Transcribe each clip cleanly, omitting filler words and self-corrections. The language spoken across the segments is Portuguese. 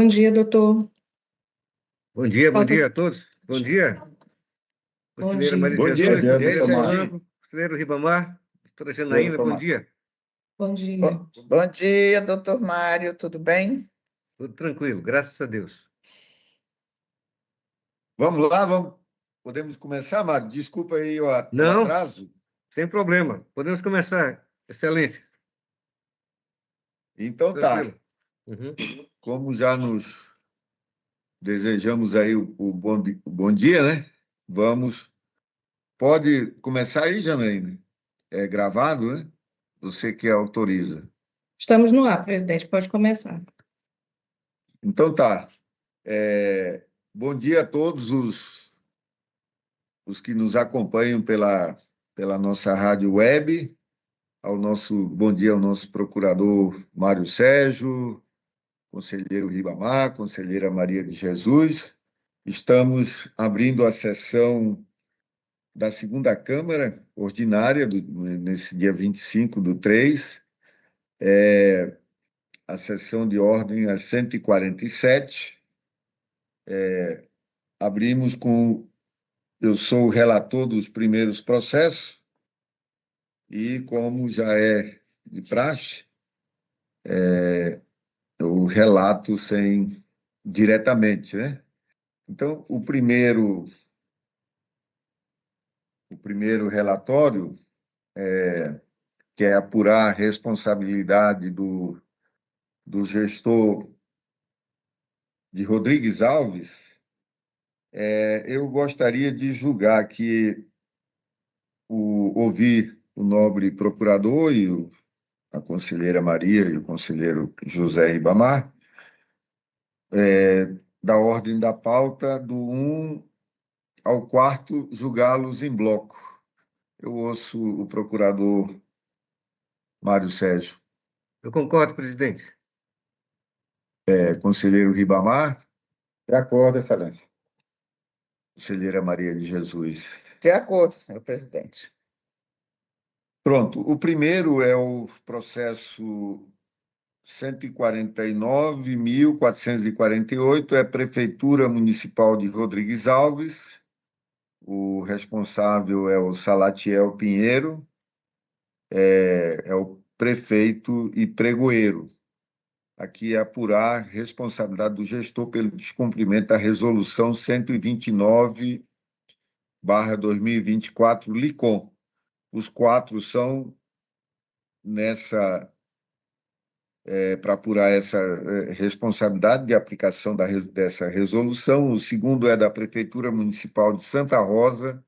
Bom dia, doutor. Bom Falta... dia a todos. Bom dia, Bom conselheira dia. Maria de Bom dia. Jesus, Bom dia, conselheiro doutor Márcio. Polanco, conselheiro Ribamar, doutora Janaína, bom dia. Bom dia. Bom dia, doutor Mário, tudo bem? Tudo tranquilo, graças a Deus. Vamos lá, vamos. Podemos começar, Mário? Desculpa aí o Não. atraso. Sem problema, podemos começar, excelência. Então Tranquilo. tá. Uhum. Como já nos desejamos aí o bom dia, né? Vamos. Pode começar aí, Janaína? É gravado, né? Você que autoriza. Estamos no ar, presidente, pode começar. Então tá. Bom dia a todos os que nos acompanham pela nossa rádio web. Bom dia ao nosso procurador Mário Sérgio, conselheiro Ribamar, conselheira Maria de Jesus. Estamos abrindo a sessão da segunda Câmara Ordinária, nesse dia 25/3, a sessão de ordem às 147. Abrimos com... Eu sou o relator dos primeiros processos e, como já é de praxe, eu relato diretamente, né? Então, o primeiro relatório, que é apurar a responsabilidade do gestor de Rodrigues Alves, eu gostaria de julgar que ouvir o nobre procurador e a conselheira Maria e o conselheiro José Ribamar, da ordem da pauta, do 1 ao 4, julgá-los em bloco. Eu ouço o procurador Mário Sérgio. Eu concordo, presidente. Conselheiro Ribamar, De acordo, excelência. conselheira Maria de Jesus. De acordo, senhor presidente. Pronto. O primeiro é o processo 149.448, é Prefeitura Municipal de Rodrigues Alves. O responsável é o Salatiel Pinheiro, é o prefeito e pregoeiro. Aqui é apurar responsabilidade do gestor pelo descumprimento da resolução 129/2024, LICOM. Os quatro são para apurar essa responsabilidade de aplicação dessa resolução. O segundo é da Prefeitura Municipal de Santa Rosa.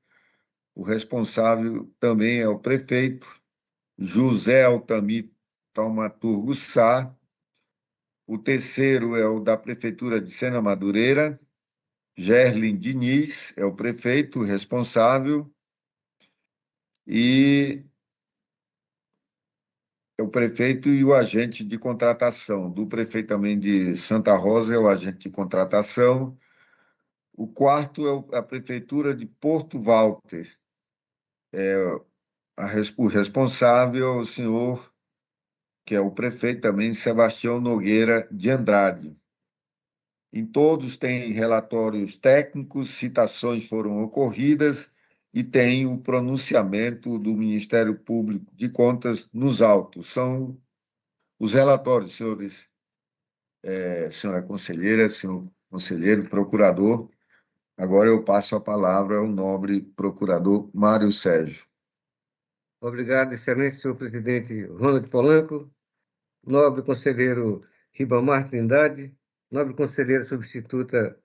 O responsável também é o prefeito José Altamir Taumaturgo Sá. O terceiro é o da Prefeitura de Sena Madureira. Gerlin Diniz é o prefeito responsável. E é o prefeito e o agente de contratação. Do prefeito também de Santa Rosa é o agente de contratação. O quarto é a Prefeitura de Porto Walter. O responsável é o senhor, que é o prefeito também, Sebastião Nogueira de Andrade. Em todos tem relatórios técnicos, citações foram ocorridas e tem o pronunciamento do Ministério Público de Contas nos autos. São os relatórios, senhores, senhora conselheira, senhor conselheiro, procurador. Agora eu passo a palavra ao nobre procurador Mário Sérgio. Obrigado, excelência, senhor presidente Ronald Polanco, nobre conselheiro Ribamar Trindade, nobre conselheira substituta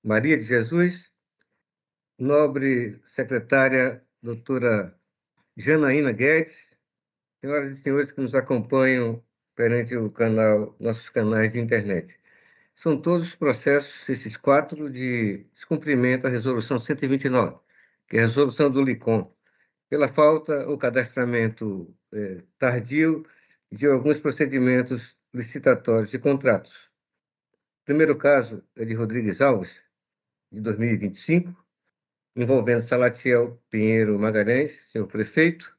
Maria de Jesus, nobre secretária doutora Janaína Guedes, senhoras e senhores que nos acompanham perante o canal, nossos canais de internet. São todos os processos, esses quatro, de descumprimento à Resolução 129, que é a resolução do LICOM, pela falta ou cadastramento tardio de alguns procedimentos licitatórios de contratos. O primeiro caso é de Rodrigues Alves, de 2025, envolvendo Salatiel Pinheiro Magalhães, senhor prefeito,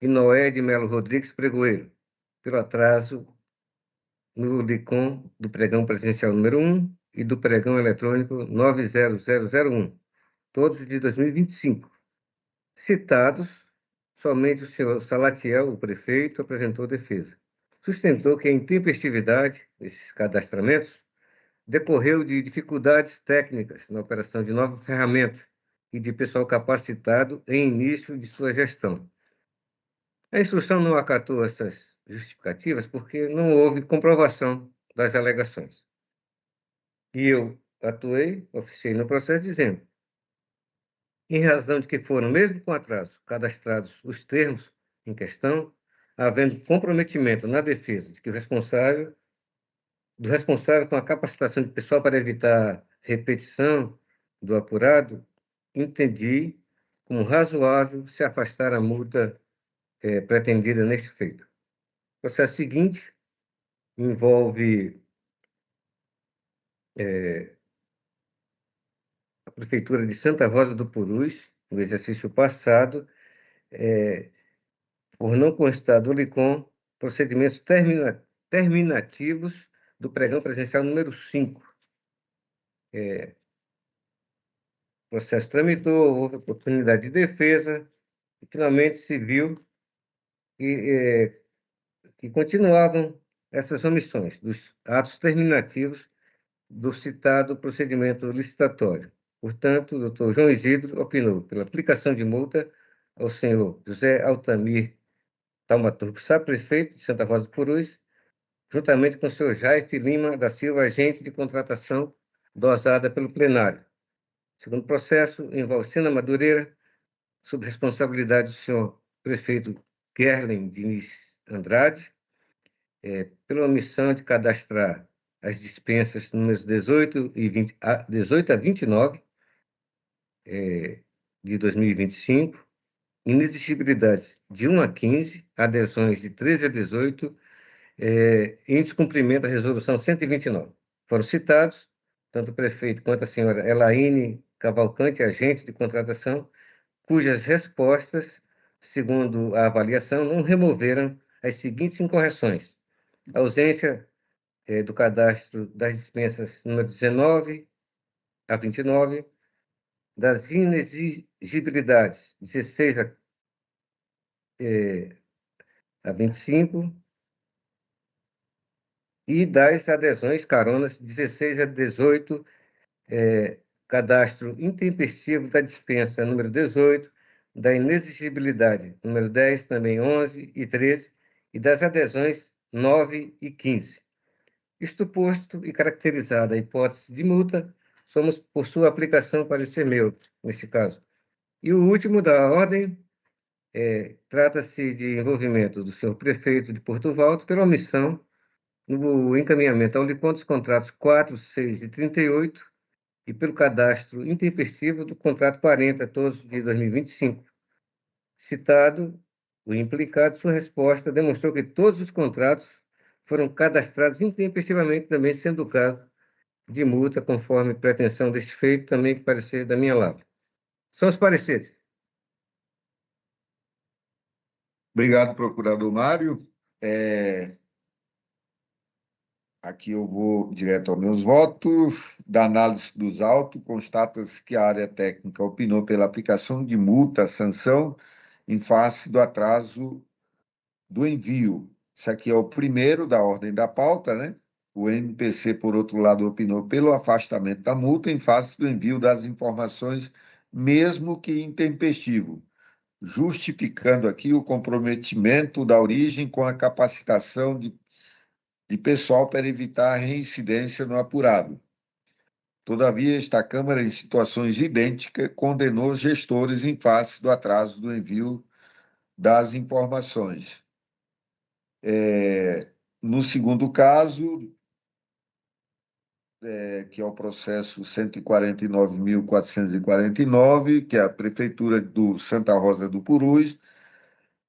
e Noé de Melo Rodrigues Pregoeiro, pelo atraso no LICOM do pregão presencial número 1 e do pregão eletrônico 90001, todos de 2025. Citados, somente o senhor Salatiel, o prefeito, apresentou defesa. Sustentou que a intempestividade desses cadastramentos decorreu de dificuldades técnicas na operação de nova ferramenta e de pessoal capacitado em início de sua gestão. A instrução não acatou essas justificativas porque não houve comprovação das alegações. E eu oficiei no processo dizendo, em razão de que foram, mesmo com atraso, cadastrados os termos em questão, havendo comprometimento na defesa de que do responsável com a capacitação de pessoal para evitar repetição do apurado, entendi como razoável se afastar a multa pretendida neste feito. O processo seguinte envolve a Prefeitura de Santa Rosa do Purus, no exercício passado, por não constar do LICOM procedimentos terminativos do pregão presencial número 5. O processo tramitou, houve oportunidade de defesa, e finalmente se viu que continuavam essas omissões dos atos terminativos do citado procedimento licitatório. Portanto, o doutor João Isidro opinou pela aplicação de multa ao senhor José Altamir Taumaturgo Sá, prefeito de Santa Rosa do Purus, juntamente com o senhor Jaime Lima da Silva, agente de contratação dosada pelo plenário. O segundo processo envolve Sena Madureira, sob responsabilidade do senhor prefeito Gerlen Diniz Andrade, pela omissão de cadastrar as dispensas números 18 a 29 de 2025, inexigibilidades de 1 a 15, adesões de 13 a 18, em descumprimento da resolução 129. Foram citados tanto o prefeito quanto a senhora Elaine Cavalcante, agente de contratação, cujas respostas, segundo a avaliação, não removeram as seguintes incorreções: a ausência do cadastro das dispensas número 19 a 29, das inexigibilidades 16 a 25 e das adesões caronas 16 a 18, cadastro intempestivo da dispensa número 18, da inexigibilidade número 10, também 11 e 13, e das adesões 9 e 15. Isto posto e caracterizada a hipótese de multa, somos por sua aplicação parecer meu, neste caso. E o último da ordem, trata-se de envolvimento do senhor prefeito de Porto Valdo pela omissão no encaminhamento ao LICOM dos contratos 4, 6 e 38 e pelo cadastro intempestivo do contrato 40, todos de 2025. Citado, o implicado, sua resposta demonstrou que todos os contratos foram cadastrados intempestivamente, também sendo o caso de multa, conforme pretensão deste feito, também que parecer da minha lavra. São os pareceres. Obrigado, procurador Mário. Aqui eu vou direto aos meus votos. Da análise dos autos, constata-se que a área técnica opinou pela aplicação de multa à sanção em face do atraso do envio. Isso aqui é o primeiro da ordem da pauta, né? O MPC, por outro lado, opinou pelo afastamento da multa em face do envio das informações, mesmo que intempestivo, justificando aqui o comprometimento da origem com a capacitação de pessoal para evitar a reincidência no apurado. Todavia, esta Câmara, em situações idênticas, condenou os gestores em face do atraso do envio das informações. No segundo caso, que é o processo 149.449, que é a Prefeitura do Santa Rosa do Purus,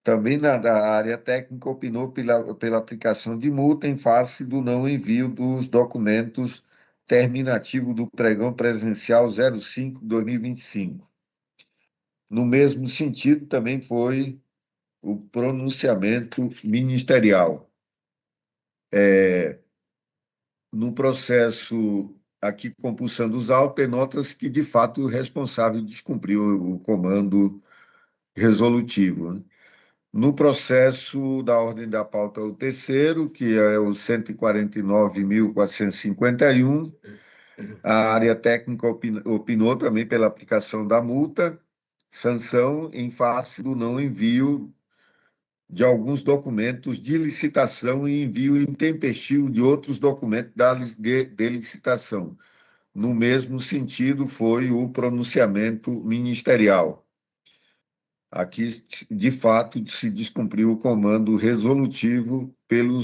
também da área técnica opinou pela aplicação de multa em face do não envio dos documentos terminativos do pregão presencial 05/2025. No mesmo sentido, também foi o pronunciamento ministerial. no processo aqui compulsando os autos, denota-se que, de fato, o responsável descumpriu o comando resolutivo, né? No processo da ordem da pauta, o terceiro, que é o 149.451, a área técnica opinou também pela aplicação da multa, sanção em face do não envio de alguns documentos de licitação e envio intempestivo de outros documentos de licitação. No mesmo sentido, foi o pronunciamento ministerial. Aqui, de fato, se descumpriu o comando resolutivo pelo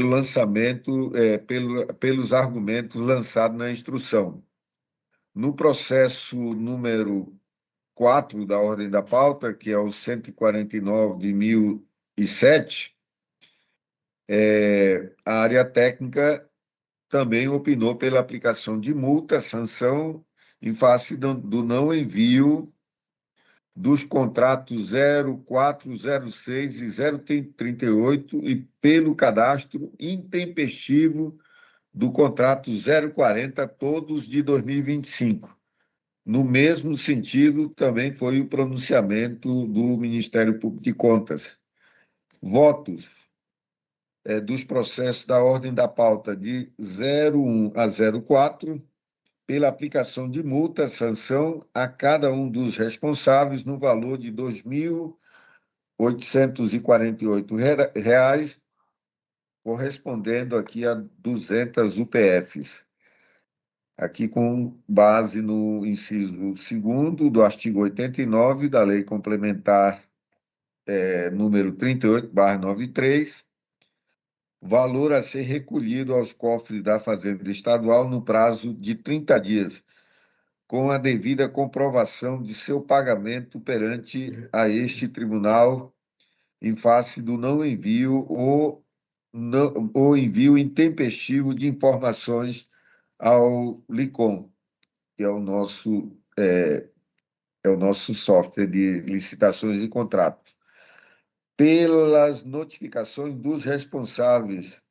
lançamento, pelos argumentos lançados na instrução. No processo número 4 da ordem da pauta, que é o 149.007, a área técnica também opinou pela aplicação de multa, sanção, em face do não envio dos contratos 0406 e 038 e pelo cadastro intempestivo do contrato 040, todos de 2025. No mesmo sentido, também foi o pronunciamento do Ministério Público de Contas. Votos dos processos da ordem da pauta de 01 a 04, pela aplicação de multa, sanção a cada um dos responsáveis no valor de R$ 2.848, correspondendo aqui a 200 UPFs. Aqui com base no inciso 2º do artigo 89 da Lei Complementar número 38/93, valor a ser recolhido aos cofres da Fazenda Estadual no prazo de 30 dias, com a devida comprovação de seu pagamento perante a este tribunal em face do não envio ou envio intempestivo de informações ao LICOM, que é o nosso software de licitações e contratos, pelas notificações dos responsáveis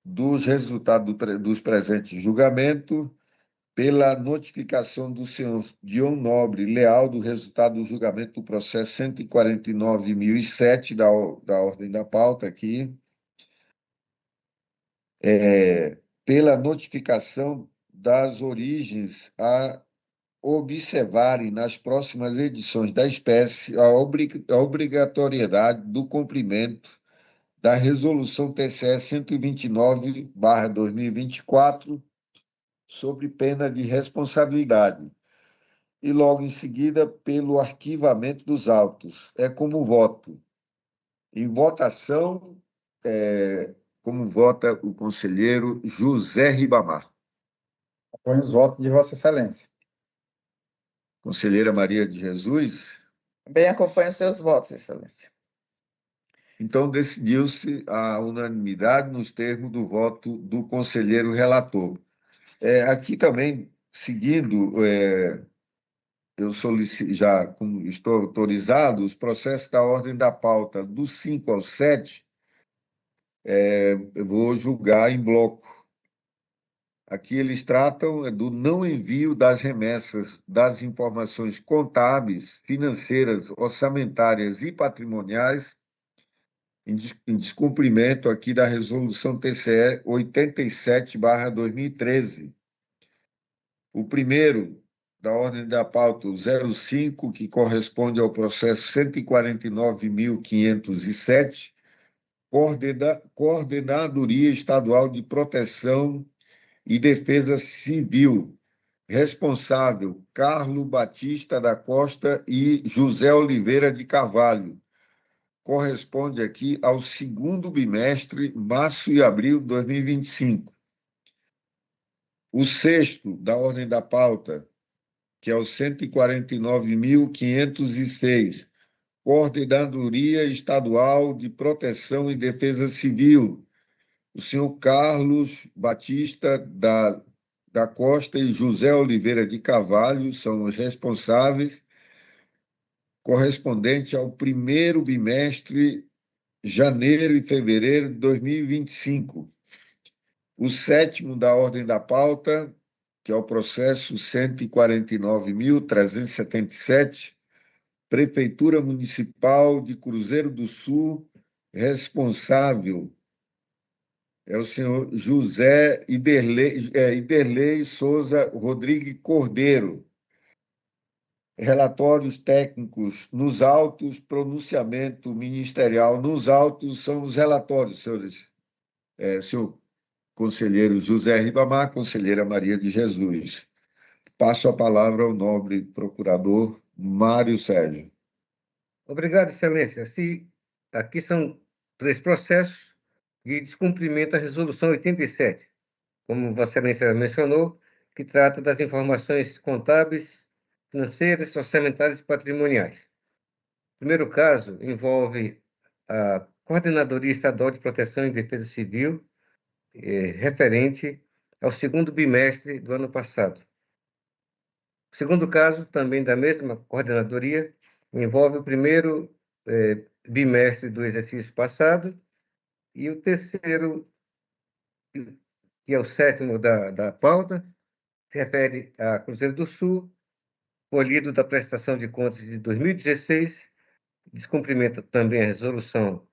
dos resultados dos presentes julgamentos, pela notificação do senhor Dion Nobre Leal do resultado do julgamento do processo 149.007 da ordem da pauta aqui, pela notificação das origens a observarem nas próximas edições da espécie a obrigatoriedade do cumprimento da Resolução TCE 129/2024, sobre pena de responsabilidade, e logo em seguida pelo arquivamento dos autos. É como voto. Em votação, como vota o conselheiro José Ribamar. Apoio os votos de Vossa Excelência. Conselheira Maria de Jesus. Também acompanho os seus votos, Excelência. Então, decidiu-se a unanimidade nos termos do voto do conselheiro relator. Aqui também, seguindo, eu solicito, já como estou autorizado, os processos da ordem da pauta do 5 ao 7, eu vou julgar em bloco. Aqui eles tratam do não envio das remessas das informações contábeis, financeiras, orçamentárias e patrimoniais, em descumprimento aqui da Resolução TCE 87/2013. O primeiro, da ordem da pauta, o 05, que corresponde ao processo 149.507, Coordenadoria Estadual de Proteção e Defesa Civil, responsável Carlos Batista da Costa e José Oliveira de Carvalho. Corresponde aqui ao segundo bimestre, março e abril de 2025. O sexto, da ordem da pauta, que é o 149.506, Coordenadoria Estadual de Proteção e Defesa Civil, o senhor Carlos Batista da Costa e José Oliveira de Carvalho são os responsáveis, correspondente ao primeiro bimestre, janeiro e fevereiro de 2025. O sétimo da ordem da pauta, que é o processo 149.377, Prefeitura Municipal de Cruzeiro do Sul, responsável é o senhor José Iderlei Souza Rodrigues Cordeiro. Relatórios técnicos nos autos, pronunciamento ministerial nos autos, são os relatórios, senhores. Senhor conselheiro José Ribamar, conselheira Maria de Jesus. Passo a palavra ao nobre procurador Mário Sérgio. Obrigado, Excelência. Aqui são 3 processos de descumprimento da Resolução 87, como Vossa Excelência mencionou, que trata das informações contábeis, financeiras, orçamentárias e patrimoniais. O primeiro caso envolve a Coordenadoria Estadual de Proteção e Defesa Civil, referente ao segundo bimestre do ano passado. O segundo caso, também da mesma coordenadoria, envolve o primeiro bimestre do exercício passado, e o terceiro, que é o sétimo da pauta, se refere a Cruzeiro do Sul, colhido da prestação de contas de 2016, descumprimenta também a resolução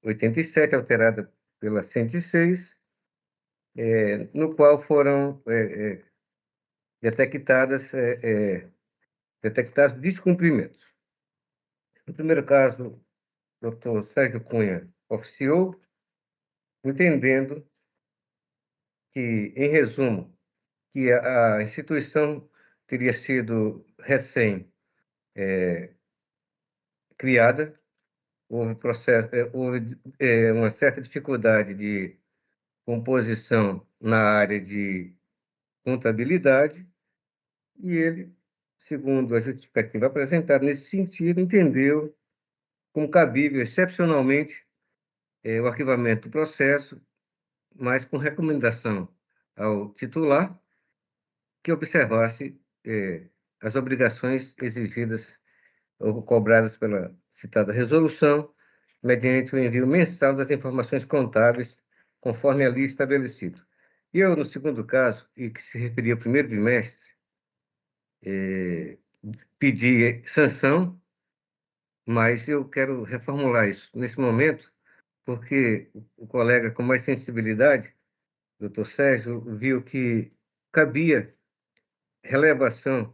87, alterada pela 106, no qual foram detectados descumprimentos. No primeiro caso, o doutor Sérgio Cunha oficiou, entendendo que, em resumo, que a instituição teria sido criada, houve uma certa dificuldade de composição na área de contabilidade, e ele, segundo a justificativa apresentada nesse sentido, entendeu como cabível, excepcionalmente, o arquivamento do processo, mas com recomendação ao titular que observasse as obrigações exigidas ou cobradas pela citada resolução, mediante o envio mensal das informações contábeis, conforme ali estabelecido. E eu, no segundo caso, e que se referia ao primeiro bimestre, pedi sanção, mas eu quero reformular isso nesse momento, porque o colega com mais sensibilidade, doutor Sérgio, viu que cabia relevação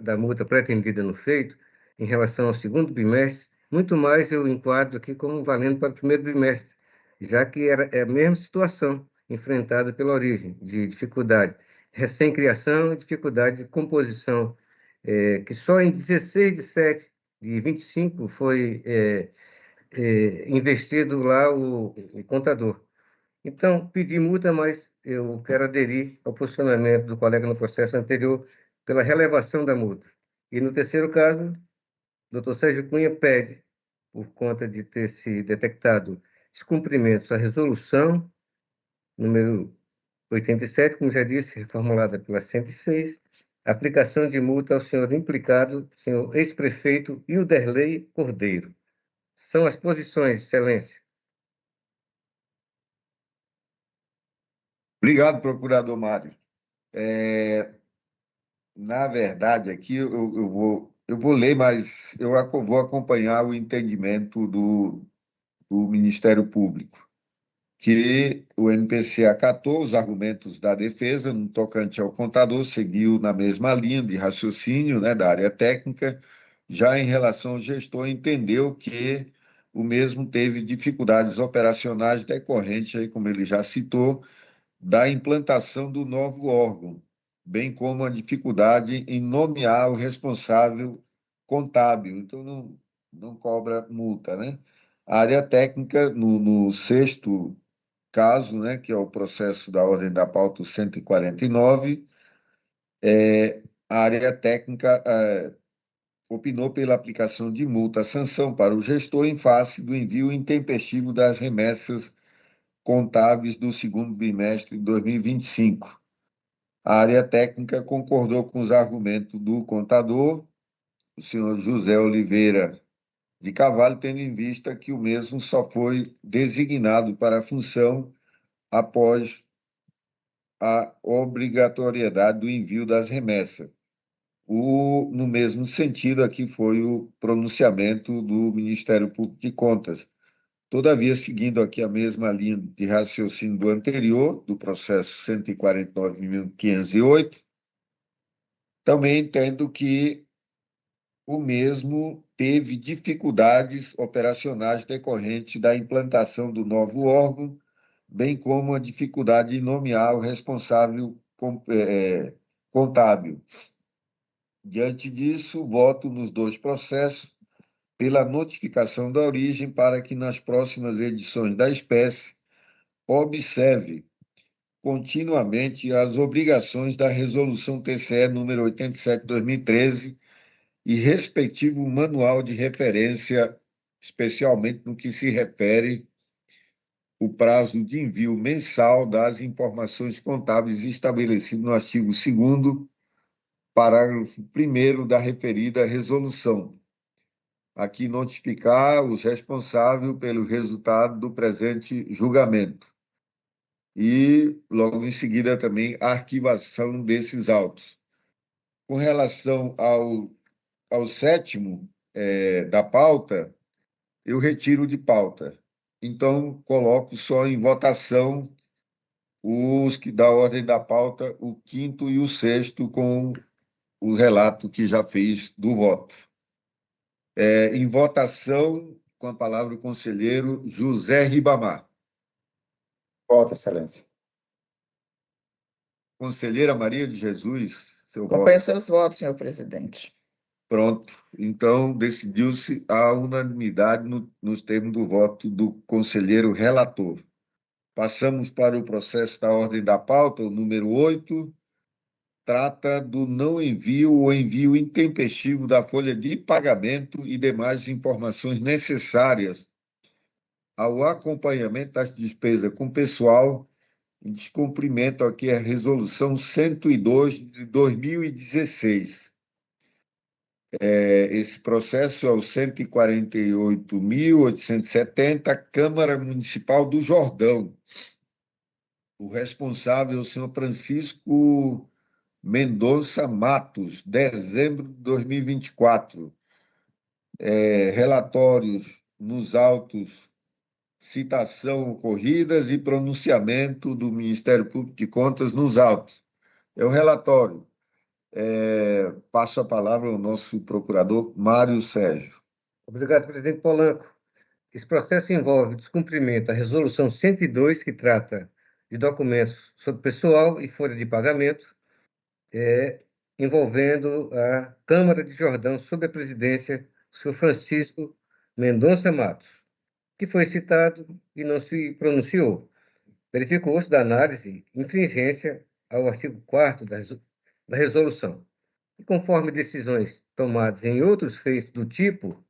da multa pretendida no feito em relação ao segundo bimestre. Muito mais eu enquadro aqui como valendo para o primeiro bimestre, já que é a mesma situação enfrentada pela origem, de dificuldade, recém-criação e dificuldade de composição, que só em 16 de 7 de 25 foi investido lá o contador. Então, pedi multa, mas eu quero aderir ao posicionamento do colega no processo anterior pela relevação da multa. E no terceiro caso, o doutor Sérgio Cunha pede, por conta de ter se detectado descumprimentos à resolução número 87, como já disse, reformulada pela 106, aplicação de multa ao senhor implicado, senhor ex-prefeito Ilderlei Cordeiro. São as posições, Excelência. Obrigado, procurador Mário. Na verdade, aqui eu vou ler, mas eu vou acompanhar o entendimento do Ministério Público, que o MPC acatou os argumentos da defesa no tocante ao contador, seguiu na mesma linha de raciocínio, né, da área técnica. Já em relação ao gestor, entendeu que o mesmo teve dificuldades operacionais decorrentes, aí, como ele já citou, da implantação do novo órgão, bem como a dificuldade em nomear o responsável contábil. Então, não cobra multa, né? A área técnica, no sexto caso, né, que é o processo da ordem da pauta 149, a área técnica opinou pela aplicação de multa-sanção para o gestor em face do envio intempestivo das remessas contábeis do segundo bimestre de 2025. A área técnica concordou com os argumentos do contador, o senhor José Oliveira de Carvalho, tendo em vista que o mesmo só foi designado para a função após a obrigatoriedade do envio das remessas. No mesmo sentido, aqui foi o pronunciamento do Ministério Público de Contas. Todavia, seguindo aqui a mesma linha de raciocínio do anterior, do processo 149.508, também entendo que o mesmo teve dificuldades operacionais decorrentes da implantação do novo órgão, bem como a dificuldade de nomear o responsável contábil. Diante disso, voto nos dois processos pela notificação da origem para que nas próximas edições da espécie observe continuamente as obrigações da Resolução TCE número 87/2013 e respectivo manual de referência, especialmente no que se refere o prazo de envio mensal das informações contábeis estabelecido no artigo 2º, parágrafo 1º da referida resolução. Aqui notificar os responsáveis pelo resultado do presente julgamento. E, logo em seguida, também a arquivação desses autos. Com relação ao sétimo da pauta, eu retiro de pauta. Então, coloco só em votação os que da ordem da pauta, o quinto e o sexto, com o relato que já fiz do voto. Em votação, com a palavra o conselheiro José Ribamar. Voto, Excelência. Conselheira Maria de Jesus, seu Acompanho voto. seus votos, senhor presidente. Pronto. Então, decidiu-se a unanimidade nos termos do voto do conselheiro relator. Passamos para o processo da ordem da pauta, o número 8, trata do não envio ou envio intempestivo da folha de pagamento e demais informações necessárias ao acompanhamento das despesas com pessoal, em descumprimento aqui a Resolução 102 de 2016. Esse processo é o 148.870, Câmara Municipal do Jordão. O responsável é o senhor Francisco Mendonça Matos, dezembro de 2024. Relatórios nos autos, citação ocorridas e pronunciamento do Ministério Público de Contas nos autos. É o relatório. Passo a palavra ao nosso procurador, Mário Sérgio. Obrigado, presidente Polanco. Esse processo envolve descumprimento da Resolução 102, que trata de documentos sobre pessoal e folha de pagamento, envolvendo a Câmara de Jordão, sob a presidência do senhor Francisco Mendonça Matos, que foi citado e não se pronunciou. Verificou-se da análise infringência ao artigo 4º da resolução. E conforme decisões tomadas em outros feitos do tipo,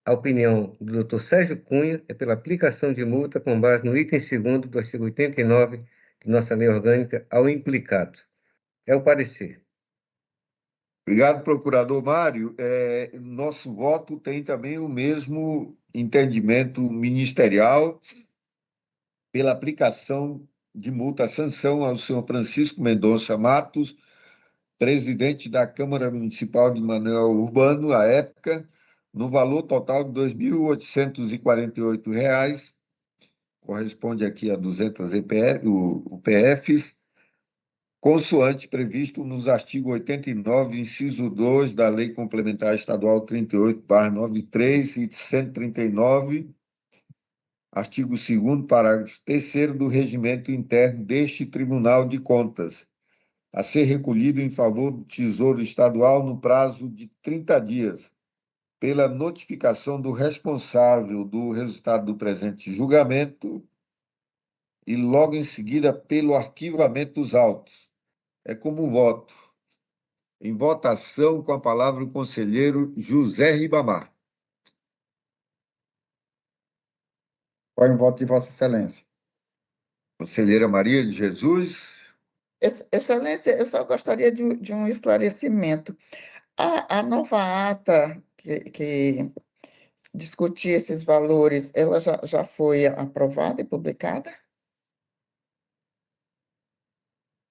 a opinião do Dr. Sérgio Cunha é pela aplicação de multa com base no item 2º do artigo 89 de nossa lei orgânica ao implicado. É o parecer. Obrigado, procurador Mário. Nosso voto tem também o mesmo entendimento ministerial pela aplicação de multa-sanção ao senhor Francisco Mendonça Matos, presidente da Câmara Municipal de Manoel Urbano, à época, no valor total de R$ 2.848, corresponde aqui a 200 UPFs, consoante previsto nos artigos 89, inciso 2 da Lei Complementar Estadual 38/93 e 139, artigo 2º, parágrafo 3º do Regimento Interno deste Tribunal de Contas, a ser recolhido em favor do Tesouro Estadual no prazo de 30 dias, pela notificação do responsável do resultado do presente julgamento e, logo em seguida, pelo arquivamento dos autos. É como voto. Em votação, com a palavra o conselheiro José Ribamar. Qual é o voto de Vossa Excelência? Conselheira Maria de Jesus. Excelência, eu só gostaria de um esclarecimento. A nova ata que discutia esses valores, ela já foi aprovada e publicada?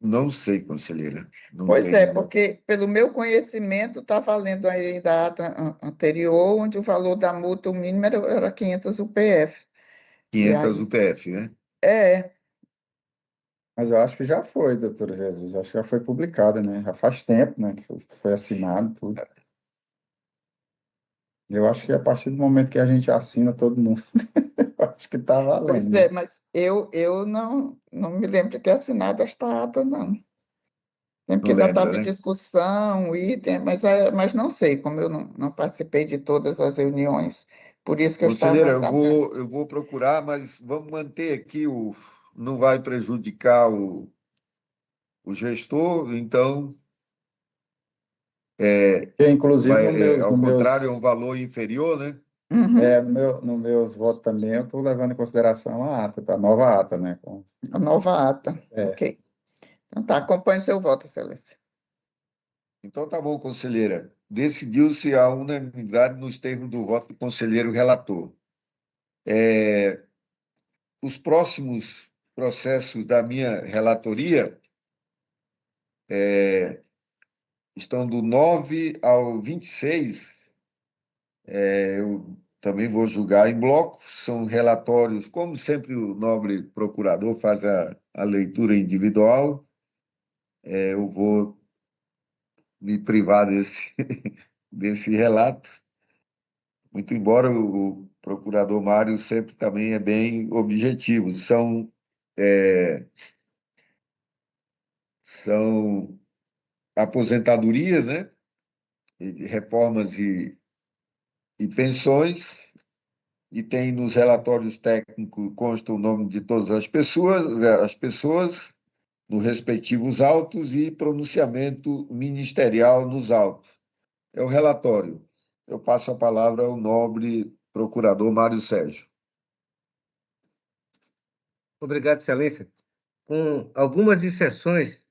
Não sei, conselheira. Não Pois é, tenho. porque, pelo meu conhecimento, está valendo aí da ata anterior, onde o valor da multa, o mínimo era 500 UPF. E 500 aí, UPF, né? é, Mas eu acho que já foi, doutor Jesus. Eu acho que já foi publicada, né? Já faz tempo, né? Que foi assinado tudo. Eu acho que a partir do momento que a gente assina todo mundo, eu acho que está pois valendo, é, né? mas eu não me lembro de ter assinado esta ata, não. Lembro que Não ainda lembra, estava em né? discussão, item, mas não sei, como eu não participei de todas as reuniões, por isso que eu Conselheira, estava eu tratando. vou, eu vou procurar, mas vamos manter aqui o. Não vai prejudicar o gestor, então Porque, inclusive, vai, no meus, ao no contrário, é um meus, valor inferior, né? Uhum, no meu, no meus votos também, eu estou levando em consideração a ata, tá? A nova ata, né? a nova ata, É, ok. Então tá, acompanhe o seu voto, Excelência. Então tá bom, conselheira. Decidiu-se a unanimidade nos termos do voto do conselheiro relator. Os próximos processos da minha relatoria estão do 9 ao 26. Eu também vou julgar em bloco. São relatórios, como sempre, o nobre procurador faz a leitura individual. Eu vou me privar desse relato, muito embora o procurador Mário sempre também é bem objetivo. São aposentadorias, né? E reformas e pensões, e tem nos relatórios técnicos consta o nome de todas as pessoas nos respectivos autos e pronunciamento ministerial nos autos. É o relatório. Eu passo a palavra ao nobre procurador Mário Sérgio. Obrigado, Excelência. Com algumas exceções,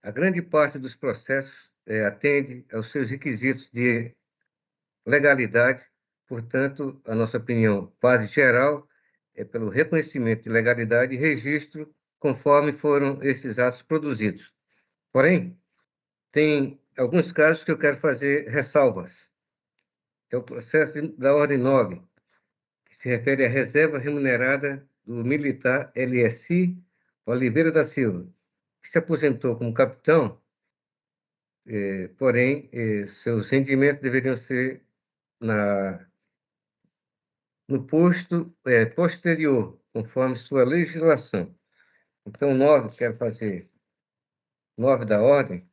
a grande parte dos processos atende aos seus requisitos de legalidade. Portanto, a nossa opinião quase geral é pelo reconhecimento de legalidade e registro conforme foram esses atos produzidos. Porém, tem alguns casos que eu quero fazer ressalvas. É o processo da Ordem 9, que se refere à reserva remunerada do militar LSI Oliveira da Silva, que se aposentou como capitão, porém, seus rendimentos deveriam ser no posto posterior, conforme sua legislação. Então, 9, quero fazer 9 da ordem,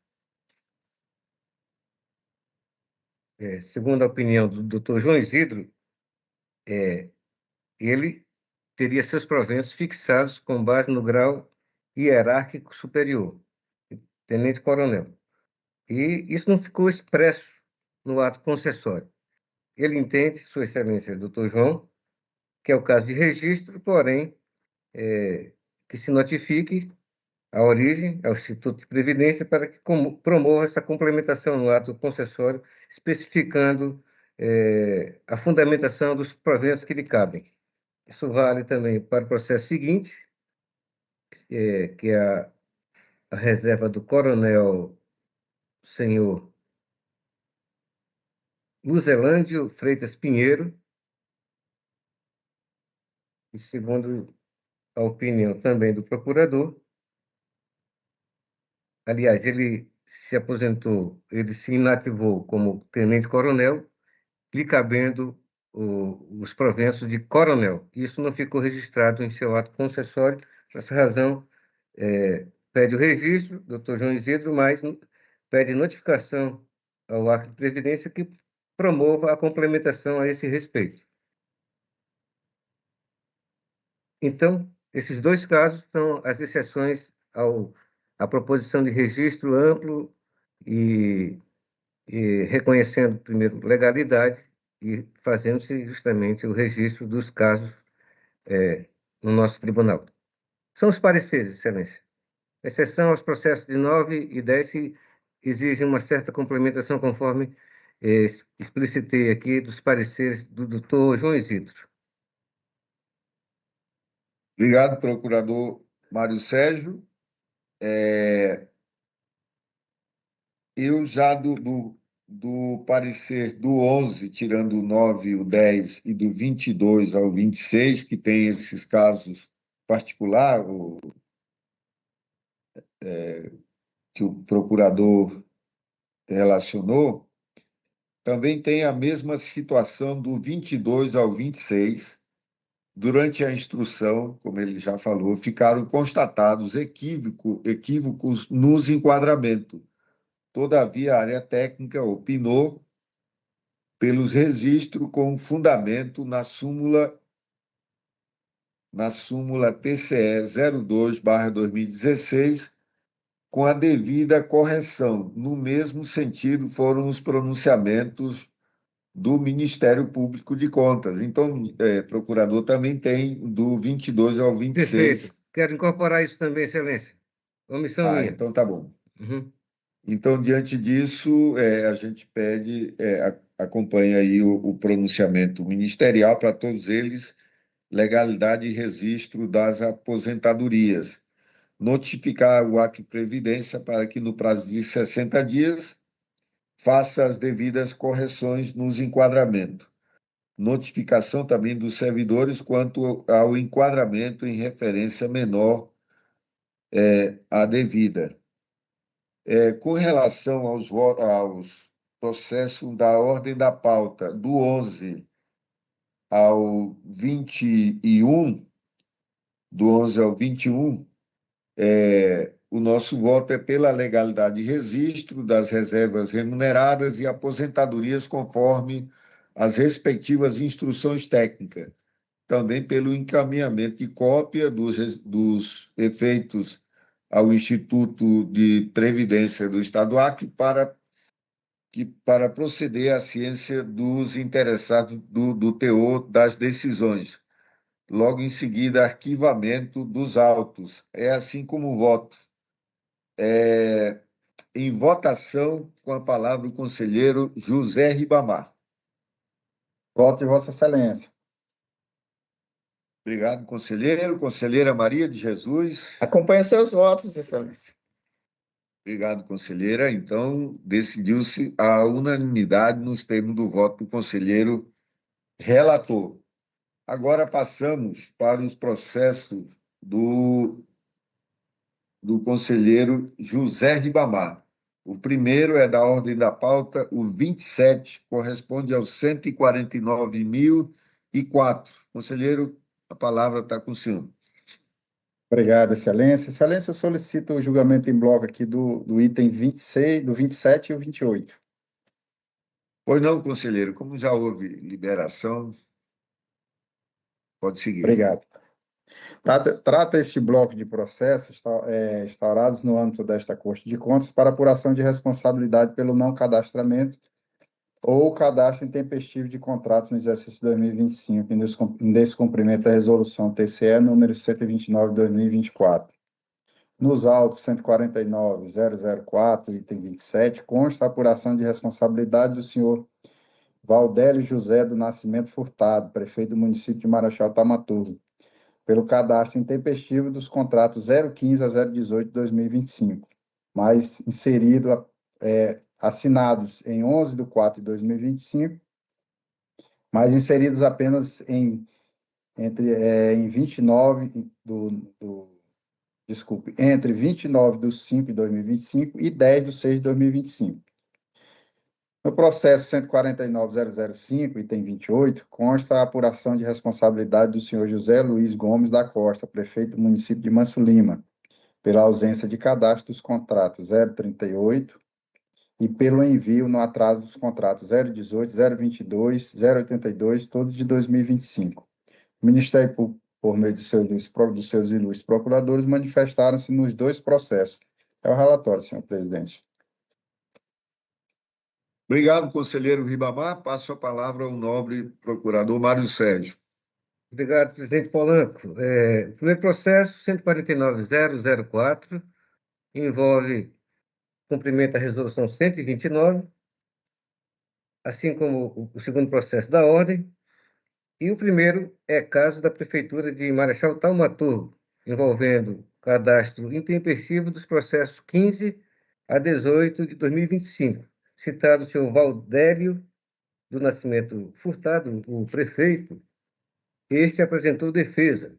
segundo a opinião do doutor João Isidro, ele teria seus proventos fixados com base no grau hierárquico superior, tenente-coronel. E isso não ficou expresso no ato concessório. Ele entende, Sua Excelência, doutor João, que é o caso de registro, porém, que se notifique a origem ao Instituto de Previdência para que promova essa complementação no ato concessório, especificando a fundamentação dos proventos que lhe cabem. Isso vale também para o processo seguinte, que é a reserva do coronel senhor Luzelândio Freitas Pinheiro, e segundo a opinião também do procurador, aliás, ele se aposentou, ele se inativou como tenente-coronel, lhe cabendo os proventos de coronel. Isso não ficou registrado em seu ato concessório. Por essa razão, pede o registro, doutor João Isidro, mas pede notificação ao ato de previdência que promova a complementação a esse respeito. Então, esses dois casos são as exceções à proposição de registro amplo e reconhecendo, primeiro, legalidade e fazendo-se justamente o registro dos casos no nosso tribunal. São os pareceres, Excelência. Exceção aos processos de 9 e 10 que exigem uma certa complementação, conforme explicitei aqui, dos pareceres do doutor João Isidro. Obrigado, procurador Mário Sérgio. Eu já do parecer do 11, tirando o 9 e o 10, e do 22 ao 26, que tem esses casos particular, que o procurador relacionou, também tem a mesma situação do 22 ao 26. Durante a instrução, como ele já falou, ficaram constatados equívocos nos enquadramentos. Todavia, a área técnica opinou pelos registros com fundamento na súmula TCE 02/2016, com a devida correção. No mesmo sentido, foram os pronunciamentos do Ministério Público de Contas. Então, procurador também tem do 22 ao 26. Perfeito. Quero incorporar isso também, Excelência. Omissão minha. Então tá bom. Uhum. Então, diante disso, a gente pede, acompanha aí o pronunciamento ministerial para todos eles, legalidade e registro das aposentadorias. Notificar o Acre Previdência para que, no prazo de 60 dias, faça as devidas correções nos enquadramentos. Notificação também dos servidores quanto ao enquadramento em referência menor à devida. Com relação aos processos da ordem da pauta, do 11 ao 21, do 11 ao 21, o nosso voto é pela legalidade de registro das reservas remuneradas e aposentadorias conforme as respectivas instruções técnicas. Também pelo encaminhamento de cópia dos efeitos ao Instituto de Previdência do Estado do Acre para proceder à ciência dos interessados do teor das decisões. Logo em seguida, arquivamento dos autos. É assim como o voto. Em votação, com a palavra o conselheiro José Ribamar. Voto de Vossa Excelência. Obrigado, conselheiro. Conselheira Maria de Jesus. Acompanho seus votos, Excelência. Obrigado, conselheira. Então, decidiu-se a unanimidade nos termos do voto do conselheiro relator. Agora passamos para os processos do conselheiro José Ribamar. O primeiro é da ordem da pauta, o 27, corresponde aos 149.004. Conselheiro, a palavra está com o senhor. Obrigado, Excelência. Excelência, eu solicito o julgamento em bloco aqui do item 26, do 27 e o 28. Pois não, conselheiro, como já houve liberação, pode seguir. Obrigado. Trata este bloco de processos instaurados no âmbito desta Corte de Contas para apuração de responsabilidade pelo não cadastramento ou cadastro intempestivo de contratos no exercício 2025, em descumprimento da resolução TCE número 129 de 2024. Nos autos 149.004, item 27, consta a apuração de responsabilidade do senhor Valdélio José do Nascimento Furtado, prefeito do município de Marechal Taumaturgo, pelo cadastro intempestivo dos contratos 015 a 018 de 2025, mas assinados em 11 de 4 de 2025, mas inseridos apenas entre 29 entre 29 de 5 de 2025 e 10 de 6 de 2025. No processo 149.005, item 28, consta a apuração de responsabilidade do senhor José Luiz Gomes da Costa, prefeito do município de Manso Lima, pela ausência de cadastro dos contratos 038 e pelo envio no atraso dos contratos 018, 022, 082, todos de 2025. O Ministério Público, por meio dos seus ilustres procuradores, manifestaram-se nos dois processos. É o relatório, senhor presidente. Obrigado, conselheiro Ribamar. Passo a palavra ao nobre procurador Mário Sérgio. Obrigado, presidente Polanco. O primeiro processo, 149.004, envolve cumprimento da resolução 129, assim como o segundo processo da ordem, e o primeiro é caso da Prefeitura de Marechal Taumaturgo, envolvendo cadastro intempestivo dos processos 15 a 18 de 2025. Citado o senhor Valdélio do Nascimento Furtado, o prefeito, este apresentou defesa,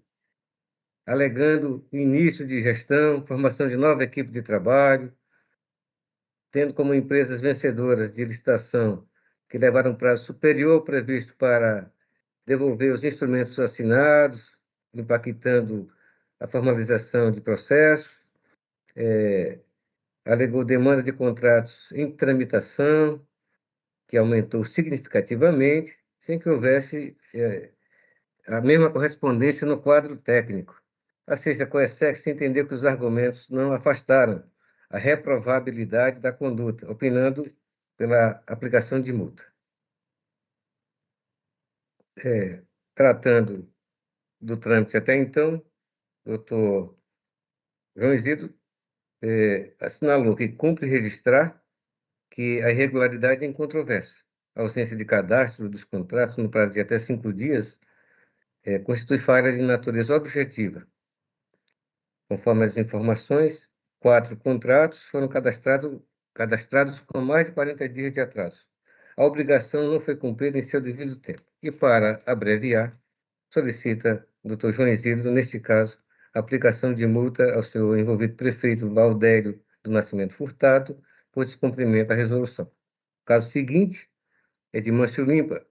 alegando início de gestão, formação de nova equipe de trabalho, tendo como empresas vencedoras de licitação que levaram prazo superior ao previsto para devolver os instrumentos assinados, impactando a formalização de processos, alegou demanda de contratos em tramitação, que aumentou significativamente, sem que houvesse a mesma correspondência no quadro técnico. Ou seja, a Coesec entendeu que os argumentos não afastaram a reprovabilidade da conduta, opinando pela aplicação de multa. Tratando do trâmite até então, o doutor João Isidro assinalou que cumpre registrar que a irregularidade é incontroversa. A ausência de cadastro dos contratos no prazo de até 5 dias constitui falha de natureza objetiva. Conforme as informações, 4 contratos foram cadastrados com mais de 40 dias de atraso. A obrigação não foi cumprida em seu devido tempo. E, para abreviar, solicita o Dr. João Isidro, neste caso, a aplicação de multa ao seu envolvido prefeito Valdélio do Nascimento Furtado por descumprimento da resolução. O caso seguinte é de Mâncio Lima,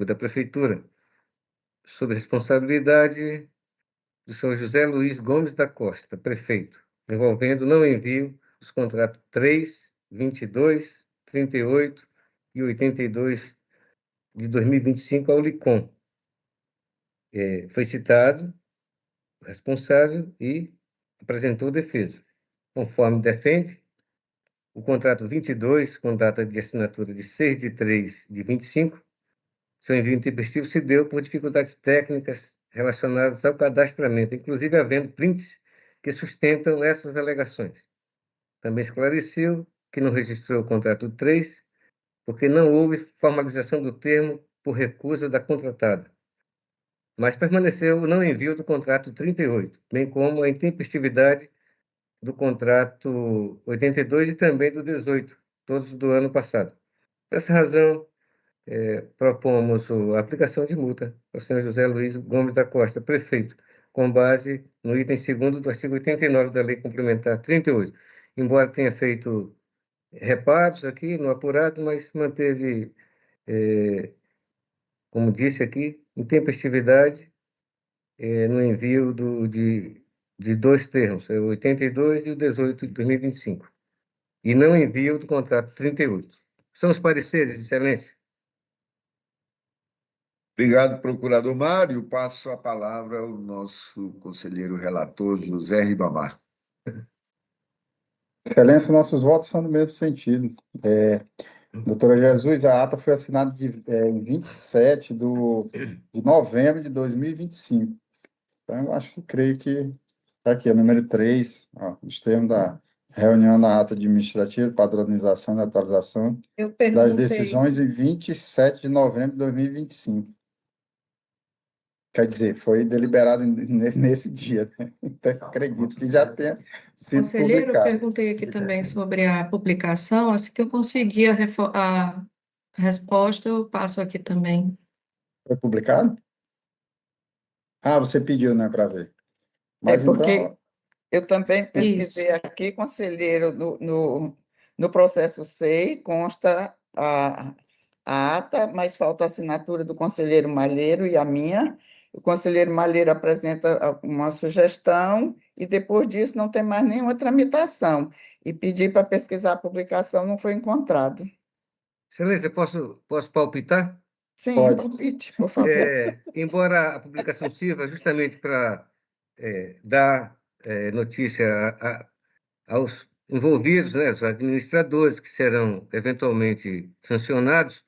da Prefeitura, sob responsabilidade do senhor José Luiz Gomes da Costa, prefeito, envolvendo não envio dos contratos 3, 22, 38 e 82 de 2025 ao LICOM. Foi citado o responsável e apresentou defesa. Conforme defende, o contrato 22, com data de assinatura de 6 de 3 de 25, seu envio intempestivo se deu por dificuldades técnicas relacionadas ao cadastramento, inclusive havendo prints que sustentam essas alegações. Também esclareceu que não registrou o contrato 3, porque não houve formalização do termo por recusa da contratada, mas permaneceu o não envio do contrato 38, bem como a intempestividade do contrato 82 e também do 18, todos do ano passado. Por essa razão, propomos a aplicação de multa ao senhor José Luiz Gomes da Costa, prefeito, com base no item 2º do artigo 89 da Lei Complementar 38. Embora tenha feito reparos aqui no apurado, mas manteve, como disse aqui, intempestividade no envio de 2 termos, o 82 e o 18 de 2025, e não envio do contrato 38. São os pareceres, Excelência. Obrigado, procurador Mário. Passo a palavra ao nosso conselheiro relator, José Ribamar. Excelência, nossos votos são no mesmo sentido. Doutora Jesus, a ata foi assinada em 27 de novembro de 2025. Então, eu creio que está aqui, número 3, os termos da reunião da ata administrativa, padronização e atualização Eu das perguntei, decisões em 27 de novembro de 2025. Quer dizer, foi deliberado nesse dia, né? Então, acredito que já tenha sido conselheiro, eu publicado. perguntei aqui também sobre a publicação, assim que eu conseguir a resposta, eu passo aqui também. Foi publicado? Ah, você pediu, né, para ver. É Mas porque então, eu também Isso. pesquisei aqui, conselheiro, no processo SEI, consta a ata, mas falta a assinatura do conselheiro Malheiro e a minha. O conselheiro Malheiro apresenta uma sugestão e, depois disso, não tem mais nenhuma tramitação. E pedi para pesquisar a publicação, não foi encontrado. Excelência, posso palpitar? Sim, Pode. palpite, por favor. Embora a publicação sirva justamente para dar notícia aos envolvidos, né, os administradores que serão eventualmente sancionados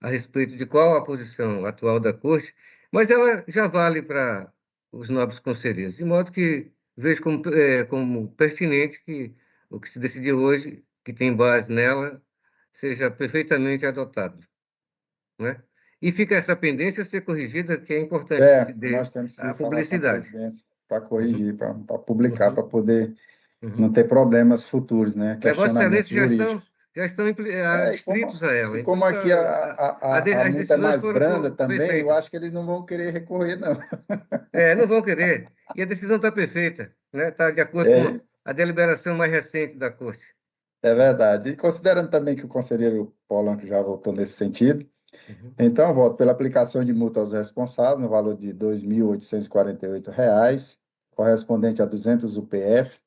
a respeito de qual a posição atual da Corte, mas ela já vale para os nobres conselheiros, de modo que vejo como pertinente que o que se decidiu hoje, que tem base nela, seja perfeitamente adotado, né? E fica essa pendência a ser corrigida, que é importante que se dê nós temos que a falar com a publicidade. presidência. para corrigir, para publicar, Uhum. para poder Uhum. não ter problemas futuros, né? Vossa Questionamentos Excelência jurídicos. já estão adscritos a ela. E Então, como aqui a as multa é decisões mais branda foram também, eu perfeitas. acho que eles não vão querer recorrer, não. Não vão querer. E a decisão está perfeita, né? Está de acordo com É, a deliberação mais recente da Corte. é verdade. E considerando também que o conselheiro Polanco já votou nesse sentido, Uhum. então voto pela aplicação de multa aos responsáveis no valor de R$ 2.848, correspondente a 200 UPF,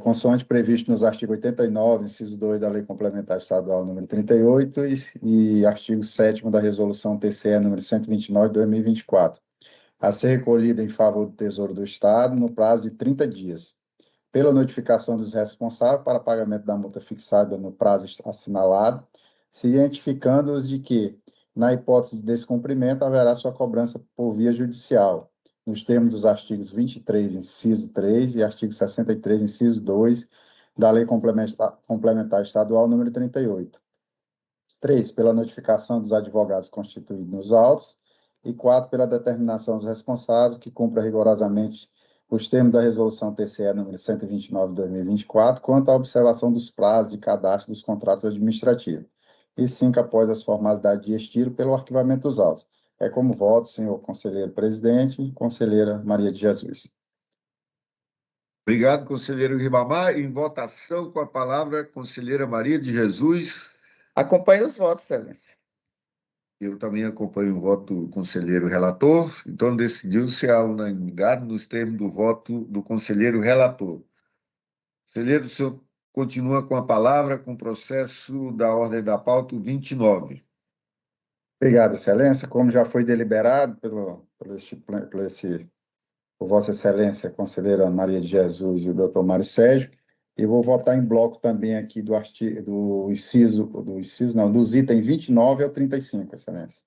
consoante previsto nos artigos 89, inciso 2 da Lei Complementar Estadual número 38 e artigo 7º da Resolução TCE número 129 de 2024, a ser recolhida em favor do Tesouro do Estado no prazo de 30 dias, pela notificação dos responsáveis para pagamento da multa fixada no prazo assinalado, cientificando-os de que, na hipótese de descumprimento, haverá sua cobrança por via judicial, nos termos dos artigos 23, inciso 3 e artigo 63, inciso 2 da Lei Complementar Estadual número 38. 3, pela notificação dos advogados constituídos nos autos. E 4, pela determinação dos responsáveis que cumpra rigorosamente os termos da Resolução TCE número 129 de 2024, quanto à observação dos prazos de cadastro dos contratos administrativos. E 5, após as formalidades de estilo, pelo arquivamento dos autos. É como voto, senhor conselheiro presidente e conselheira Maria de Jesus. Obrigado, conselheiro Ribamar. Em votação, com a palavra, conselheira Maria de Jesus. Acompanhe os votos, Excelência. Eu também acompanho o voto do conselheiro relator, então decidiu-se a unanimidade nos termos do voto do conselheiro relator. Conselheiro, o senhor continua com a palavra com o processo da ordem da pauta 29. Obrigado, excelência. Como já foi deliberado por Vossa Excelência, conselheira Maria de Jesus e o doutor Mário Sérgio, e vou votar em bloco também aqui dos itens 29 ao 35, Excelência.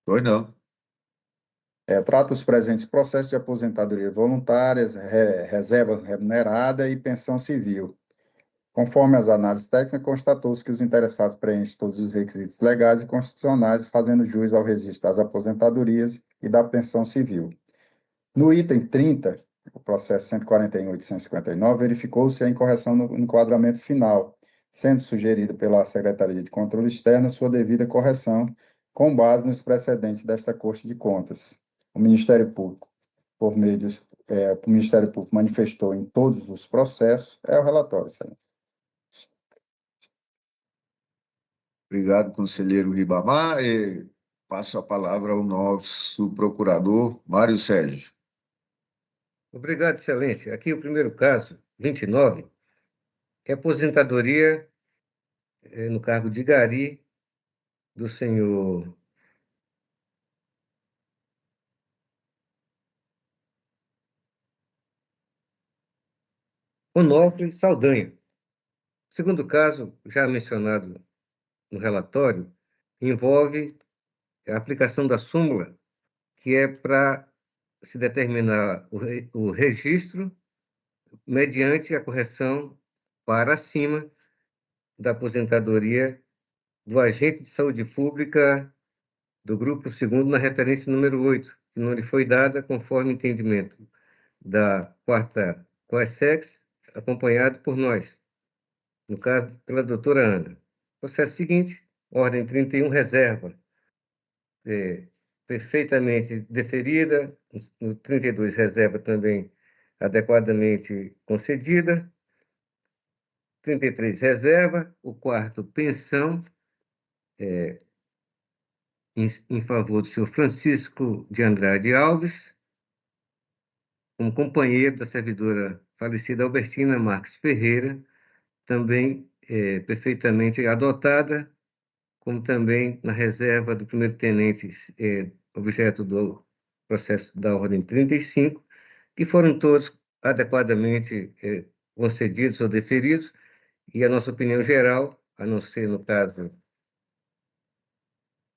Pois não. Trata os presentes processos de aposentadoria voluntárias, reserva remunerada e pensão civil. Conforme as análises técnicas, constatou-se que os interessados preenchem todos os requisitos legais e constitucionais, fazendo jus ao registro das aposentadorias e da pensão civil. No item 30, o processo 148.159, verificou-se a incorreção no enquadramento final, sendo sugerida pela Secretaria de Controle Externo sua devida correção, com base nos precedentes desta Corte de Contas. O Ministério Público, o Ministério Público manifestou em todos os processos, o relatório, Excelência. Obrigado, conselheiro Ribamar. E passo a palavra ao nosso procurador, Mário Sérgio. Obrigado, Excelência. Aqui o primeiro caso, 29, é aposentadoria no cargo de gari do senhor Onofre Saldanha. O segundo caso, já mencionado no relatório, envolve a aplicação da súmula, que é para se determinar o registro mediante a correção para acima da aposentadoria do agente de saúde pública do grupo segundo na referência número 8, que não lhe foi dada conforme entendimento da quarta COESEX, acompanhado por nós, no caso, pela doutora Ana. Processo seguinte, ordem 31, reserva, perfeitamente deferida, no 32, reserva também adequadamente concedida, 33, reserva, o quarto, pensão, em favor do senhor Francisco de Andrade Alves, como companheiro da servidora falecida Albertina Marques Ferreira, também perfeitamente adotada, como também na reserva do primeiro-tenente, objeto do processo da ordem 35, que foram todos adequadamente concedidos ou deferidos, e a nossa opinião geral, a não ser no caso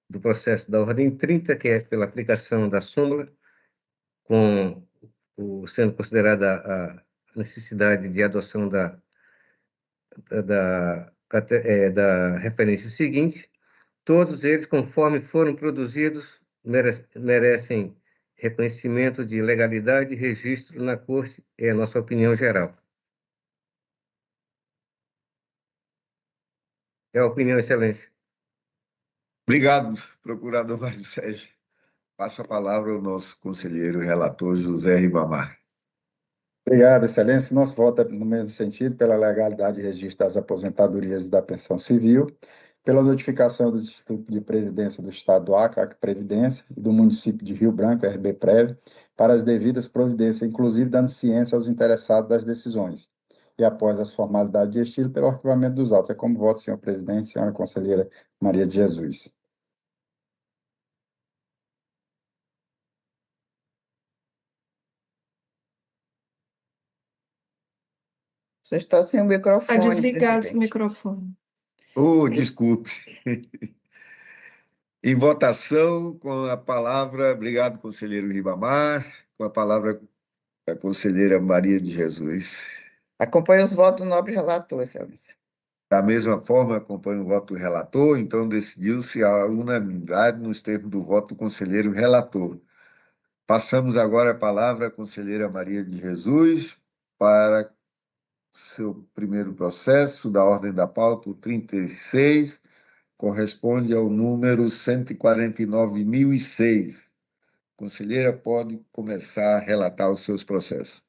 do processo da ordem 30, que é pela aplicação da súmula, sendo considerada a necessidade de adoção da referência seguinte, todos eles, conforme foram produzidos, merecem reconhecimento de legalidade e registro na Corte, é a nossa opinião geral. É a opinião, Excelência. Obrigado, procurador Mário Sérgio. Passo a palavra ao nosso conselheiro relator José Ribamar. Obrigado, Excelência. Nosso voto é no mesmo sentido, pela legalidade e registro das aposentadorias e da pensão civil, pela notificação do Instituto de Previdência do Estado do Acre, Acre Previdência, e do município de Rio Branco, RB Prev, para as devidas providências, inclusive dando ciência aos interessados das decisões. E após as formalidades de estilo, pelo arquivamento dos autos. É como voto, senhor presidente, senhora conselheira Maria de Jesus. Você está sem o Está microfone, desligado esse presidente. microfone. Oh, desculpe. Em votação, com a palavra, obrigado, conselheiro Ribamar, com a palavra a conselheira Maria de Jesus. Acompanhe os votos do nobre relator, Excelência. Da mesma forma, acompanho o voto do relator, então decidiu-se a unanimidade nos termos do voto do conselheiro relator. Passamos agora a palavra à conselheira Maria de Jesus para seu primeiro processo da ordem da pauta, o 36, corresponde ao número 149.006. Conselheira, pode começar a relatar os seus processos.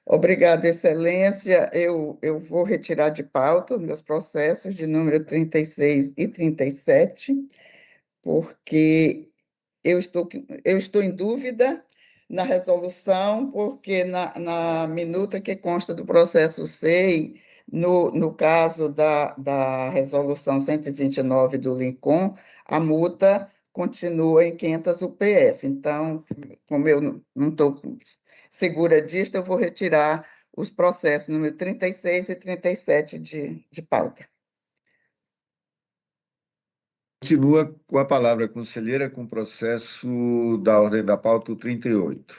Obrigada, Excelência. Eu vou retirar de pauta os meus processos de número 36 e 37, porque eu estou em dúvida na resolução, porque na minuta que consta do processo SEI, no caso da resolução 129 do Lincoln, a multa continua em 500 UPF. Então, como eu não estou segura disto, eu vou retirar os processos número 36 e 37 de pauta. Continua com a palavra, conselheira, com o processo da ordem da pauta, o 38.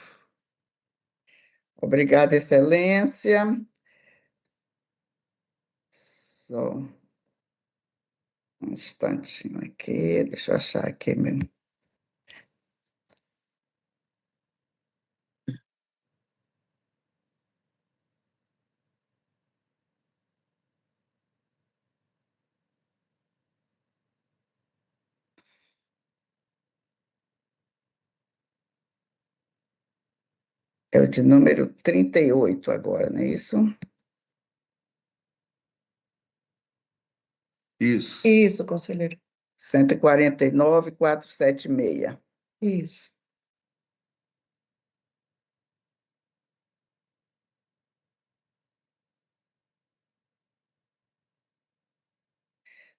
Obrigada, Excelência. Só um instantinho aqui, deixa eu achar aqui mesmo. É o de número 38 agora, não é isso? Isso. Isso, conselheiro. 149.476. Isso.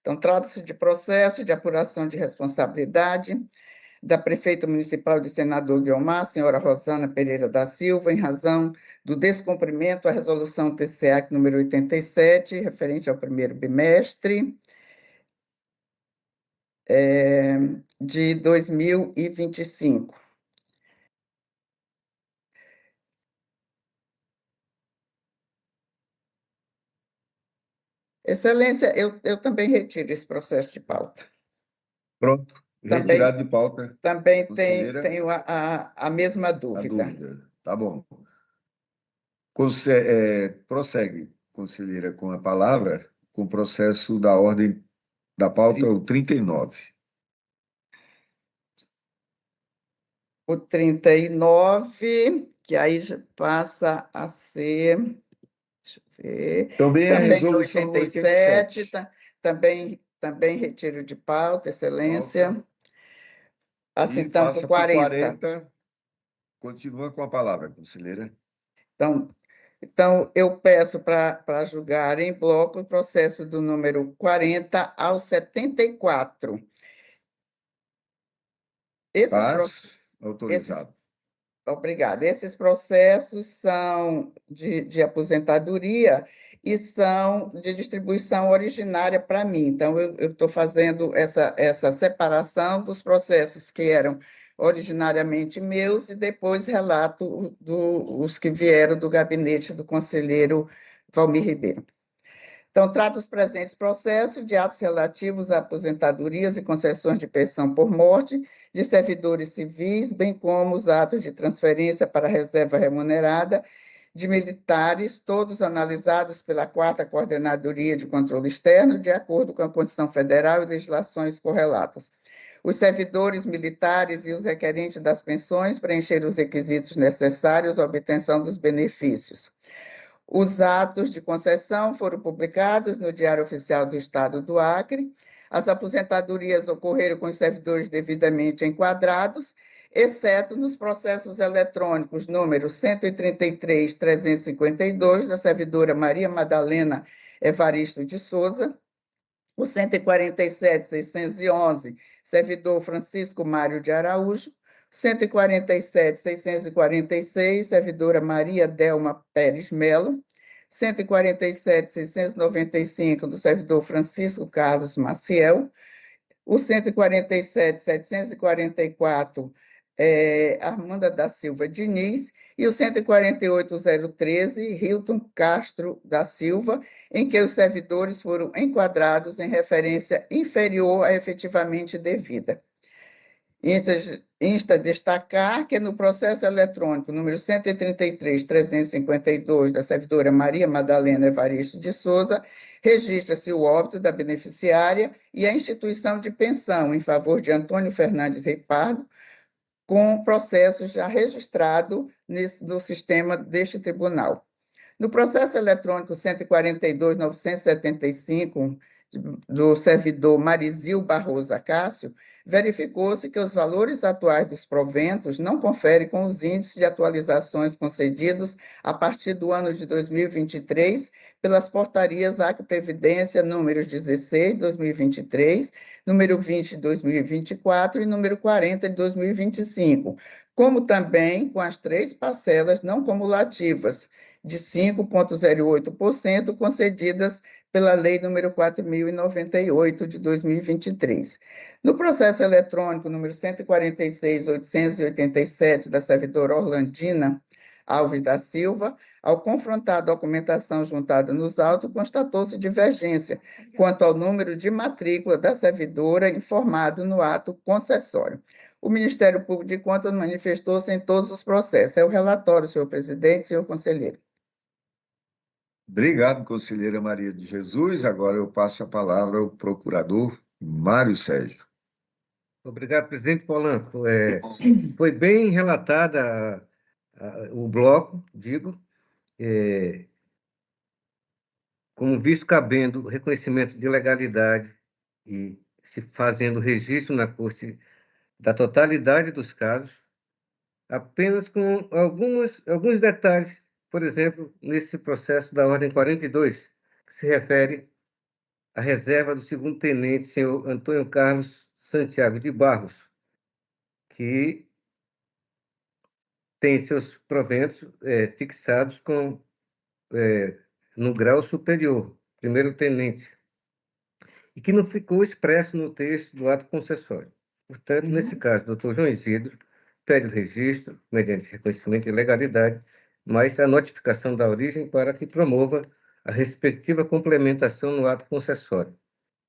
Então, trata-se de processo de apuração de responsabilidade da prefeita municipal de Senador Guiomar, senhora Rosana Pereira da Silva, em razão do descumprimento à resolução TCEAC número 87, referente ao primeiro bimestre de 2025. Excelência, eu também retiro esse processo de pauta. Pronto. Também, Retirado de pauta. também Conselheira, tenho a mesma a dúvida. dúvida. Tá bom. Prossegue, conselheira, com a palavra, com o processo da ordem da pauta, o 39. O 39, que aí já passa a ser, deixa eu ver, Também a também resolução 87, 87. também retiro de pauta, Excelência. Pauta. Assim, E então, passa com por 40. 40. Continua com a palavra, conselheira. Então, eu peço para julgar em bloco o processo do número 40 ao 74. Paz, Esses, autorizado. obrigada. Esses processos são de aposentadoria e são de distribuição originária para mim. Então, eu estou fazendo essa separação dos processos que eram originariamente meus e depois relato os que vieram do gabinete do conselheiro Valmir Ribeiro. Então, trata os presentes processos de atos relativos a aposentadorias e concessões de pensão por morte de servidores civis, bem como os atos de transferência para reserva remunerada de militares, todos analisados pela 4ª Coordenadoria de Controle Externo, de acordo com a Constituição Federal e legislações correlatas. Os servidores militares e os requerentes das pensões preencheram os requisitos necessários à obtenção dos benefícios. Os atos de concessão foram publicados no Diário Oficial do Estado do Acre. As aposentadorias ocorreram com os servidores devidamente enquadrados, exceto nos processos eletrônicos número 133.352, da servidora Maria Madalena Evaristo de Souza, o 147.611, servidor Francisco Mário de Araújo, 147.646, servidora Maria Delma Pérez Melo, 147.695, do servidor Francisco Carlos Maciel, o 147.744, Armanda da Silva Diniz, e o 148.013, Hilton Castro da Silva, em que os servidores foram enquadrados em referência inferior à efetivamente devida. Insta destacar que no processo eletrônico número 133.352, da servidora Maria Madalena Evaristo de Souza, registra-se o óbito da beneficiária e a instituição de pensão em favor de Antônio Fernandes Ripardo, com processo já registrado no sistema deste tribunal. No processo eletrônico 142.975, do servidor Marizil Barroso Acácio, verificou-se que os valores atuais dos proventos não conferem com os índices de atualizações concedidos a partir do ano de 2023 pelas portarias Acre Previdência número 16 de 2023, número 20 de 2024 e número 40 de 2025, como também com as 3 parcelas não cumulativas de 5,08% concedidas pela Lei nº 4.098, de 2023. No processo eletrônico número 146.887, da servidora Orlandina Alves da Silva, ao confrontar a documentação juntada nos autos, constatou-se divergência quanto ao número de matrícula da servidora informado no ato concessório. O Ministério Público de Contas manifestou-se em todos os processos. É o relatório, senhor presidente, senhor conselheiro. Obrigado, conselheira Maria de Jesus. Agora eu passo a palavra ao procurador Mário Sérgio. Obrigado, presidente Polanco. Foi bem relatada o bloco, digo, como visto cabendo reconhecimento de legalidade e se fazendo registro na Corte da totalidade dos casos, apenas com alguns detalhes, por exemplo, nesse processo da Ordem 42, que se refere à reserva do segundo-tenente, senhor Antônio Carlos Santiago de Barros, que tem seus proventos fixados no grau superior, primeiro-tenente, e que não ficou expresso no texto do ato concessório. Portanto, nesse caso, o doutor João Isidro pede o registro, mediante reconhecimento de legalidade, mas a notificação da origem para que promova a respectiva complementação no ato concessório.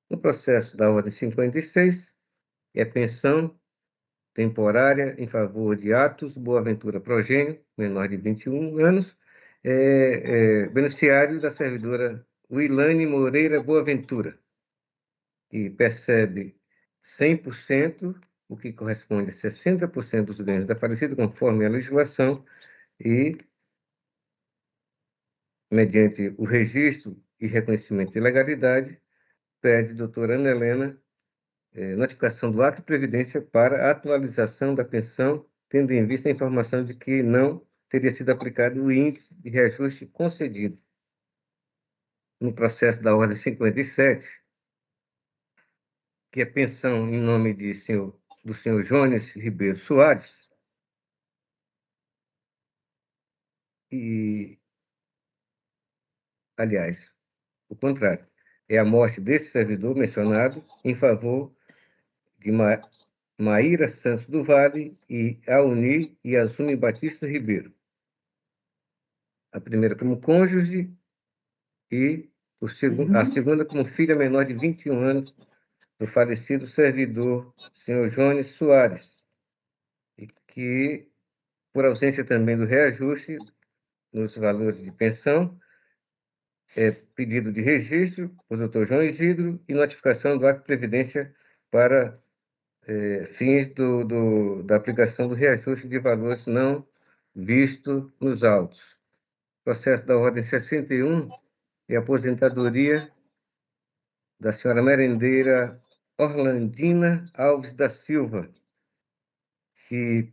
No processo da ordem 56, é pensão temporária em favor de Atos Boaventura Progênio, menor de 21 anos, beneficiário da servidora Wilane Moreira Boaventura, que percebe 100%, o que corresponde a 60% dos ganhos da falecida, conforme a legislação, e, mediante o registro e reconhecimento de legalidade, pede a doutora Ana Helena notificação do ato de previdência para atualização da pensão, tendo em vista a informação de que não teria sido aplicado o índice de reajuste concedido. No processo da ordem 57, que é pensão em nome do senhor Jones Ribeiro Soares, e, aliás, o contrário, é a morte desse servidor mencionado em favor de Maíra Santos do Vale e Auni Yasumi Batista Ribeiro. A primeira como cônjuge e a segunda como filha menor de 21 anos do falecido servidor, senhor Jones Soares, e que, por ausência também do reajuste nos valores de pensão, pedido de registro por doutor João Isidro e notificação do ato de previdência para fins da aplicação do reajuste de valores não visto nos autos. Processo da ordem 61 e aposentadoria da senhora merendeira Orlandina Alves da Silva, que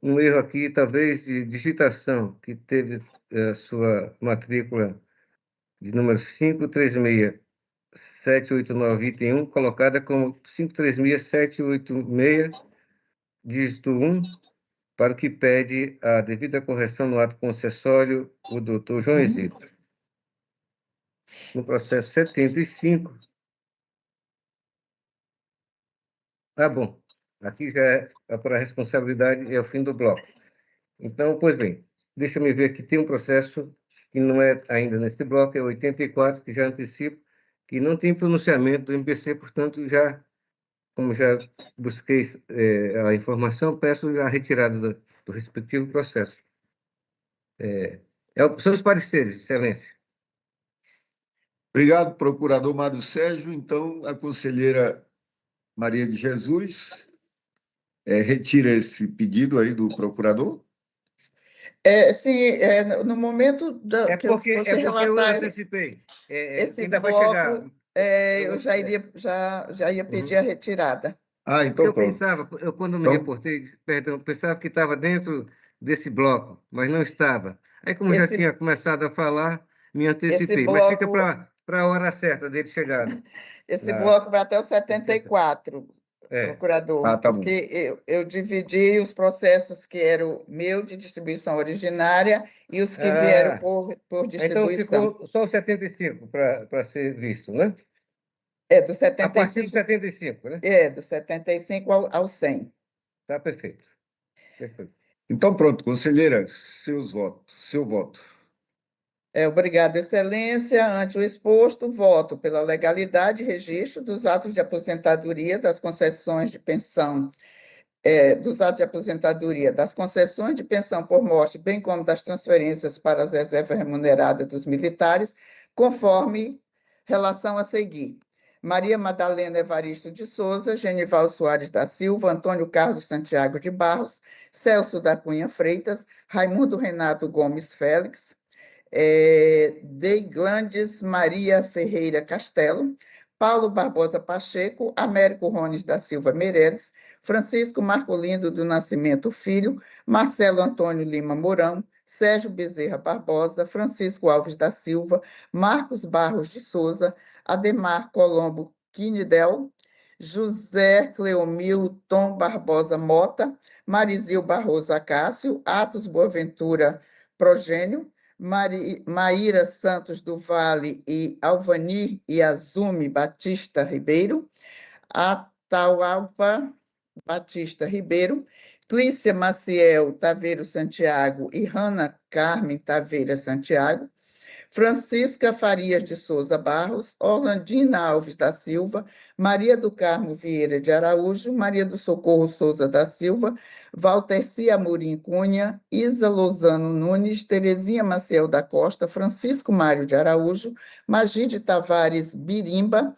um erro aqui, talvez, de digitação, que teve a sua matrícula de número 536-789, item 1, colocada como 536-786, dígito 1, para o que pede a devida correção no ato concessório, o doutor João Isidro. No processo 75... bom, aqui já é para a responsabilidade, é o fim do bloco. Então, pois bem, deixa-me ver que tem um processo que não é ainda neste bloco, é 84, que já antecipo, que não tem pronunciamento do MPC, portanto, como já busquei a informação, peço a retirada do respectivo processo. São os pareceres, Excelência. Obrigado, procurador Mário Sérgio. Então, a conselheira Maria de Jesus retira esse pedido aí do procurador? Sim, no momento que eu fosse porque eu relatar antecipei. esse Ainda vai chegar. bloco, eu já ia pedir a retirada. Então Eu pronto. pensava, quando me Então- reportei, perdão, pensava que estava dentro desse bloco, mas não estava. Aí, como já Esse- tinha começado a falar, me Esse antecipei. Mas fica bloco, para a hora certa dele chegar. esse na- bloco vai até o 74, procurador, Tá bom. porque eu dividi os processos que eram meu de distribuição originária e os que vieram por Então, distribuição. ficou só o 75 para ser visto, né? Do A partir do 75, 75, né? do 75 ao 100. Tá perfeito. Perfeito. Então pronto, conselheira, seu voto. Obrigada, Excelência. Ante o exposto, voto pela legalidade e registro dos atos de aposentadoria, das concessões de pensão, dos atos de aposentadoria, das concessões de pensão por morte, bem como das transferências para as reservas remuneradas dos militares, conforme relação a seguir. Maria Madalena Evaristo de Souza, Genival Soares da Silva, Antônio Carlos Santiago de Barros, Celso da Cunha Freitas, Raimundo Renato Gomes Félix, Deiglandes Maria Ferreira Castelo, Paulo Barbosa Pacheco, Américo Rones da Silva Meireles, Francisco Marcolindo do Nascimento Filho, Marcelo Antônio Lima Mourão, Sérgio Bezerra Barbosa, Francisco Alves da Silva, Marcos Barros de Souza, Ademar Colombo Quinidel, José Cleomilton Barbosa Mota, Marizil Barroso Acácio, Atos Boaventura Progênio, Maíra Santos do Vale e Alvanir Iazumi Batista Ribeiro, Ataualpa Batista Ribeiro, Clícia Maciel Taveiro Santiago e Rana Carmen Taveira Santiago, Francisca Farias de Souza Barros, Orlandina Alves da Silva, Maria do Carmo Vieira de Araújo, Maria do Socorro Souza da Silva, Valtercia Amorim Cunha, Isa Lozano Nunes, Terezinha Maciel da Costa, Francisco Mário de Araújo, Magide Tavares Birimba,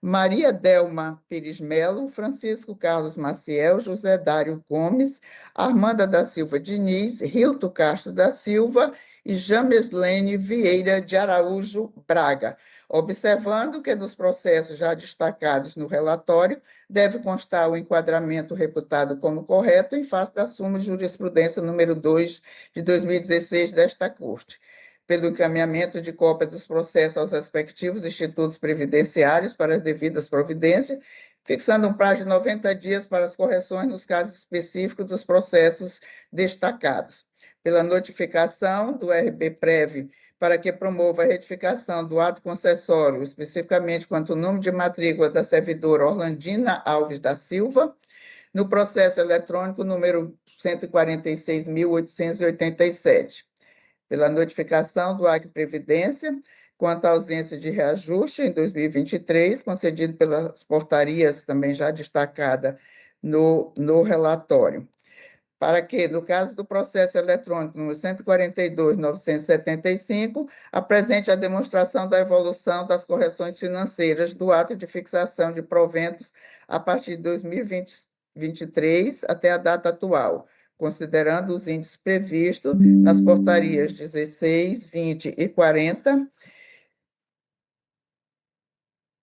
Maria Delma Pires Melo, Francisco Carlos Maciel, José Dário Gomes, Armanda da Silva Diniz, Rilto Castro da Silva e Jameslene Vieira de Araújo Braga, observando que nos processos já destacados no relatório deve constar o enquadramento reputado como correto em face da súmula de jurisprudência número 2 de 2016 desta Corte, pelo encaminhamento de cópia dos processos aos respectivos institutos previdenciários para as devidas providências, fixando um prazo de 90 dias para as correções nos casos específicos dos processos destacados, pela notificação do RB-Prev para que promova a retificação do ato concessório, especificamente quanto ao número de matrícula da servidora Orlandina Alves da Silva, no processo eletrônico número 146.887, pela notificação do Acre Previdência quanto à ausência de reajuste em 2023, concedido pelas portarias também já destacada no relatório. Para que, no caso do processo eletrônico número 142.975, apresente a demonstração da evolução das correções financeiras do ato de fixação de proventos a partir de 2023 até a data atual, considerando os índices previstos nas portarias 16, 20 e 40,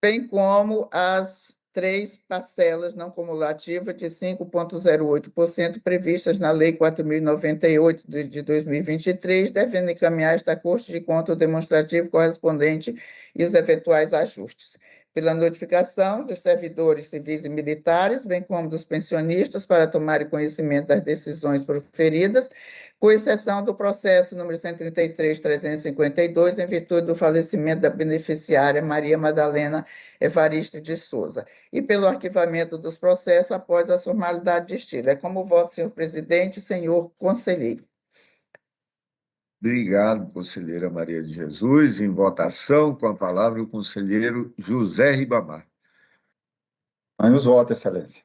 bem como as 3 parcelas não cumulativas de 5,08% previstas na Lei 4.098 de 2023, devendo encaminhar esta Corte de Conta o demonstrativo correspondente e os eventuais ajustes. Pela notificação dos servidores civis e militares, bem como dos pensionistas, para tomarem conhecimento das decisões proferidas, com exceção do processo número 133.352, em virtude do falecimento da beneficiária Maria Madalena Evaristo de Souza, e pelo arquivamento dos processos após a formalidade de estilo. É como voto, senhor presidente, senhor conselheiro. Obrigado, conselheira Maria de Jesus. Em votação, com a palavra o conselheiro José Ribamar. Acompanho os votos, excelência.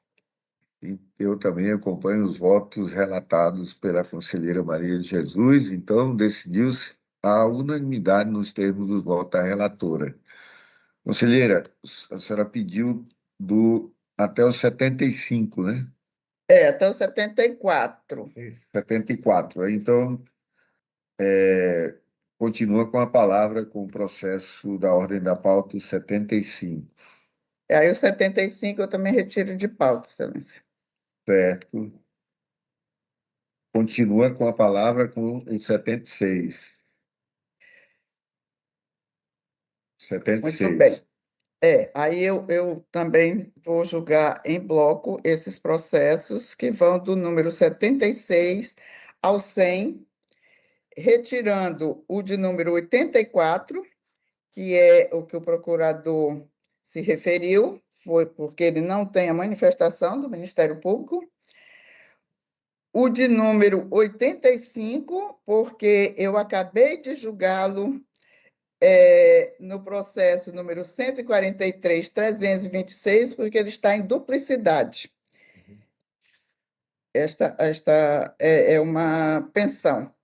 E eu também acompanho os votos relatados pela conselheira Maria de Jesus, então decidiu-se a unanimidade nos termos dos votos da relatora. Conselheira, a senhora pediu até os 75, né? Até o 74. 74. Então, continua com a palavra com o processo da ordem da pauta 75. Aí o 75 eu também retiro de pauta, excelência. Certo. Continua com a palavra com o 76. 76. Muito bem. Aí eu também vou julgar em bloco esses processos que vão do número 76 ao 100, retirando o de número 84, que é o que o procurador se referiu, foi porque ele não tem a manifestação do Ministério Público. O de número 85, porque eu acabei de julgá-lo no processo número 143.326, porque ele está em duplicidade. Esta é uma pensão.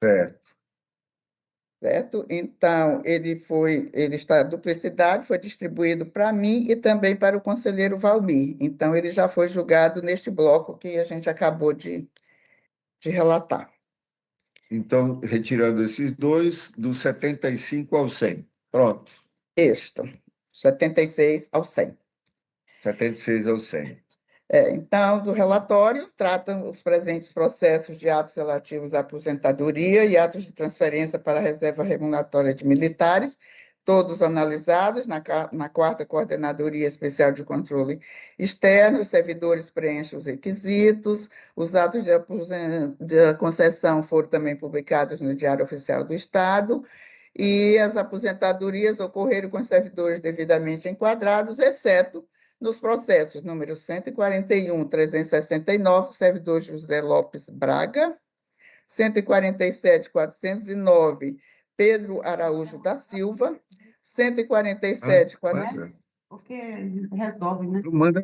Certo. Certo? Então, ele está em duplicidade, foi distribuído para mim e também para o conselheiro Valmir. Então, ele já foi julgado neste bloco que a gente acabou de relatar. Então, retirando esses dois, do 75 ao 100. Pronto. Isto, 76 ao 100. 76 ao 100. Então, do relatório, tratam os presentes processos de atos relativos à aposentadoria e atos de transferência para a reserva remuneratória de militares, todos analisados na 4ª Coordenadoria Especial de Controle Externo. Os servidores preenchem os requisitos, os atos de concessão foram também publicados no Diário Oficial do Estado, e as aposentadorias ocorreram com os servidores devidamente enquadrados, exceto nos processos número 141.369, servidor José Lopes Braga, 147.409, Pedro Araújo da Silva, 147.400... Porque resolve, né? Manda.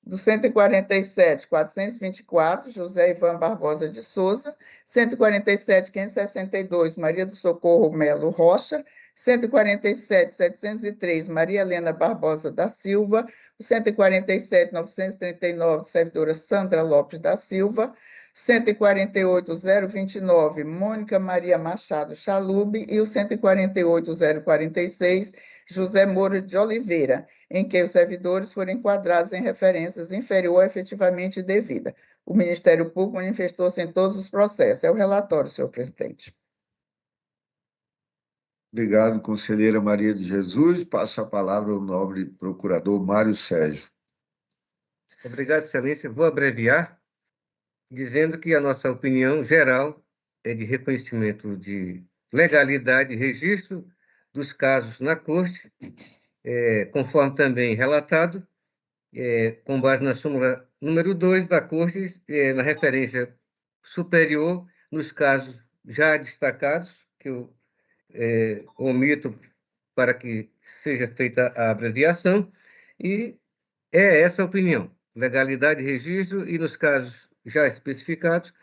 Do 147.424, José Ivan Barbosa de Souza, 147.562, Maria do Socorro Melo Rocha, 147.703, Maria Helena Barbosa da Silva, 147.939, servidora Sandra Lopes da Silva, 148.029, Mônica Maria Machado Chalube, e o 148.046, José Moura de Oliveira, em que os servidores foram enquadrados em referências inferior à efetivamente devida. O Ministério Público manifestou-se em todos os processos. É o relatório, senhor presidente. Obrigado, conselheira Maria de Jesus. Passo a palavra ao nobre procurador Mário Sérgio. Obrigado, excelência. Vou abreviar, dizendo que a nossa opinião geral é de reconhecimento de legalidade e registro dos casos na Corte, conforme também relatado, com base na súmula número 2 da Corte, na referência superior nos casos já destacados, que eu omito para que seja feita a abreviação, e é essa a opinião. Legalidade de registro e, nos casos já especificados,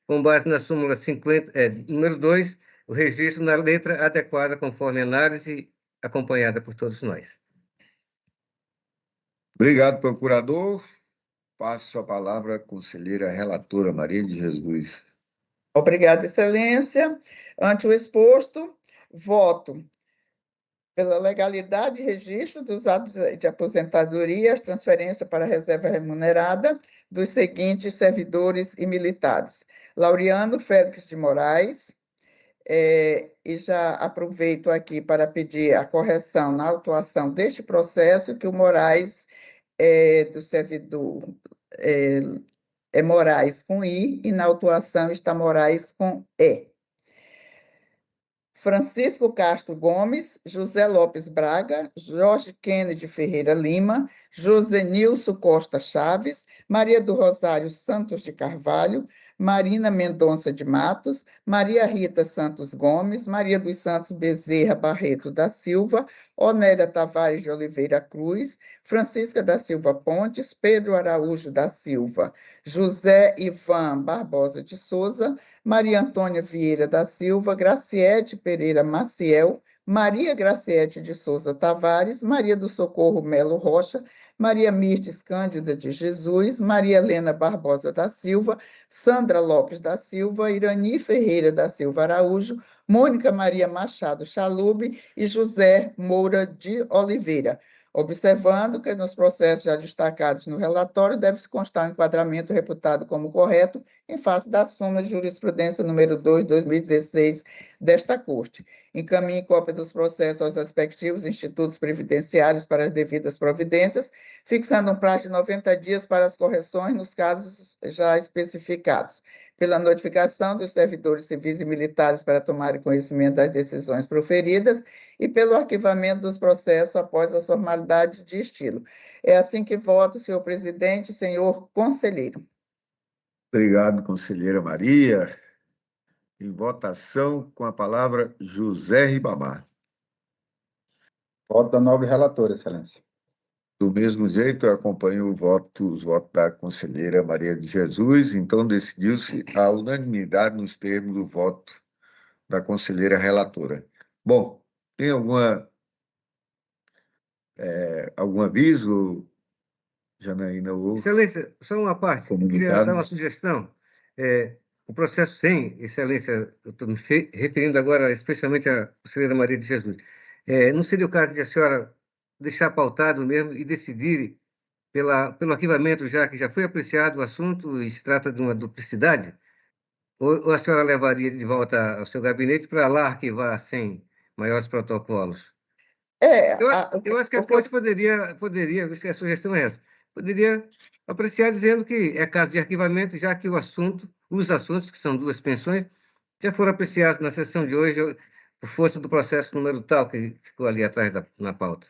com base na súmula 50, número 2, o registro na letra adequada conforme análise acompanhada por todos nós. Obrigado, procurador. Passo a palavra à conselheira relatora Maria de Jesus. Obrigada, Excelência. Ante o exposto, voto pela legalidade de registro dos atos de aposentadoria, as transferências para a reserva remunerada dos seguintes servidores e militares: Laureano Félix de Moraes, e já aproveito aqui para pedir a correção na autuação deste processo, que o Moraes do servidor é Moraes com I, e na autuação está Moraes com E. Francisco Castro Gomes, José Lopes Braga, Jorge Kennedy Ferreira Lima, José Nilson Costa Chaves, Maria do Rosário Santos de Carvalho, Marina Mendonça de Matos, Maria Rita Santos Gomes, Maria dos Santos Bezerra Barreto da Silva, Onélia Tavares de Oliveira Cruz, Francisca da Silva Pontes, Pedro Araújo da Silva, José Ivan Barbosa de Souza, Maria Antônia Vieira da Silva, Graciete Pereira Maciel, Maria Graciete de Souza Tavares, Maria do Socorro Melo Rocha, Maria Mirtes Cândida de Jesus, Maria Helena Barbosa da Silva, Sandra Lopes da Silva, Irani Ferreira da Silva Araújo, Mônica Maria Machado Chalub e José Moura de Oliveira. Observando que nos processos já destacados no relatório deve-se constar o enquadramento reputado como correto em face da súmula de jurisprudência número 2, 2016, desta Corte. Encaminhe cópia dos processos aos respectivos institutos previdenciários para as devidas providências, fixando um prazo de 90 dias para as correções nos casos já especificados, pela notificação dos servidores civis e militares para tomarem conhecimento das decisões proferidas e pelo arquivamento dos processos após a formalidade de estilo. É assim que voto, senhor presidente, senhor conselheiro. Obrigado, conselheira Maria. Em votação, com a palavra José Ribamar. Voto da nobre relatora, Excelência. Do mesmo jeito, eu acompanho os votos da conselheira Maria de Jesus, então decidiu-se a unanimidade nos termos do voto da conselheira relatora. Bom, tem algum aviso, Janaína? Excelência, só uma parte. Eu queria Comunicado. dar uma sugestão. O processo 100, Excelência, eu estou me referindo agora especialmente à conselheira Maria de Jesus. Não seria o caso de a senhora deixar pautado mesmo e decidir pelo arquivamento, já que já foi apreciado o assunto e se trata de uma duplicidade? Ou a senhora levaria de volta ao seu gabinete para lá arquivar sem maiores protocolos? Eu acho que a Corte poderia, acho que a sugestão é essa, poderia apreciar dizendo que é caso de arquivamento, já que os assuntos, que são duas pensões, já foram apreciados na sessão de hoje, por força do processo número tal, que ficou ali atrás na pauta.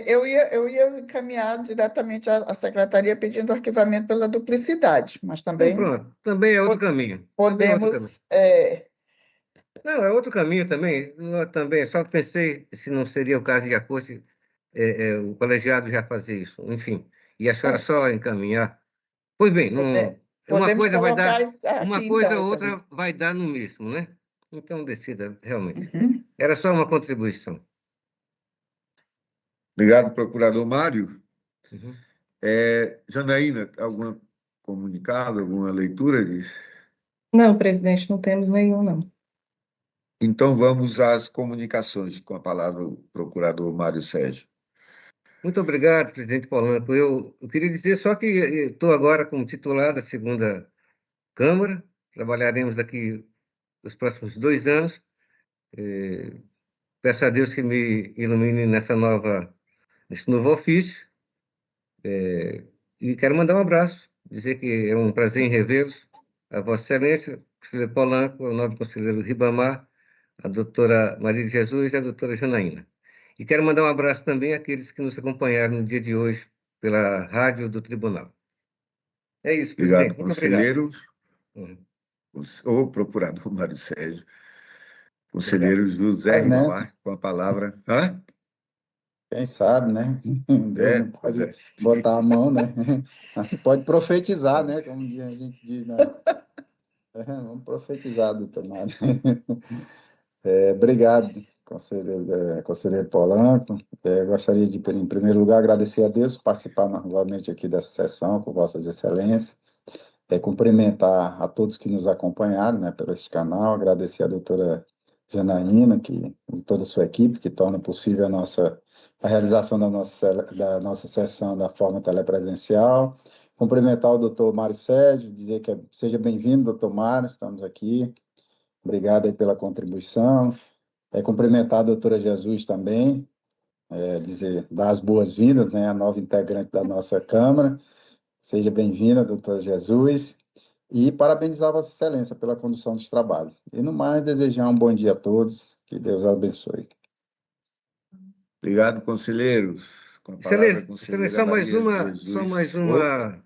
Eu ia encaminhar diretamente à secretaria pedindo arquivamento pela duplicidade, mas Então, também pronto, também é outro caminho. Também é outro caminho. podemos. Não, é outro caminho também. Também, só pensei se não seria o caso de a Corte, o colegiado já fazer isso. Enfim, e a senhora só encaminhar. Pois bem, uma Podemos coisa vai dar, colocar uma aqui, coisa então, ou outra Excelência. vai dar no mesmo, né? Então, decida, realmente. Uhum. Era só uma contribuição. Obrigado, procurador Mário. Uhum. Janaína, algum comunicado, alguma leitura disso? Não, presidente, não temos nenhum, não. Então, vamos às comunicações, com a palavra o procurador Mário Sérgio. Muito obrigado, presidente Polanco. Eu queria dizer só que estou agora como titular da segunda Câmara, trabalharemos daqui os próximos 2 anos. Peço a Deus que me ilumine nesse novo ofício. E quero mandar um abraço, dizer que é um prazer em revê-los, a Vossa Excelência, o conselheiro Polanco, o nobre conselheiro Ribamar, a doutora Maria de Jesus e a doutora Janaína. E quero mandar um abraço também àqueles que nos acompanharam no dia de hoje pela rádio do Tribunal. É isso, Obrigado, presidente. Muito obrigado. conselheiro. Uhum. o procurador Mário Sérgio, conselheiro José Mas, né? Ribamar, com a palavra. Hã? Quem sabe, né? Deus não Pois pode é. botar a mão, né? Pode profetizar, né? Como a gente diz, né? Vamos profetizar, doutor Mário. Obrigado, conselheiro Polanco. Gostaria de, em primeiro lugar, agradecer a Deus por participar novamente aqui dessa sessão com Vossas Excelências. Cumprimentar a todos que nos acompanharam, né, pelo este canal, agradecer a doutora Janaína e toda a sua equipe, que torna possível a realização da nossa sessão da forma telepresencial. Cumprimentar o doutor Mário Sérgio, dizer que seja bem-vindo, doutor Mário, estamos aqui. Obrigado aí pela contribuição. Cumprimentar a doutora Jesus também, dizer, dar as boas-vindas, né, à nova integrante da nossa Câmara. Seja bem-vinda, doutora Jesus. E parabenizar Vossa Excelência pela condução dos trabalhos. E, no mais, desejar um bom dia a todos. Que Deus abençoe. Obrigado, conselheiro. Com a palavra, a Excelência, conselheira só mais Maria de uma, Jesus. Opa,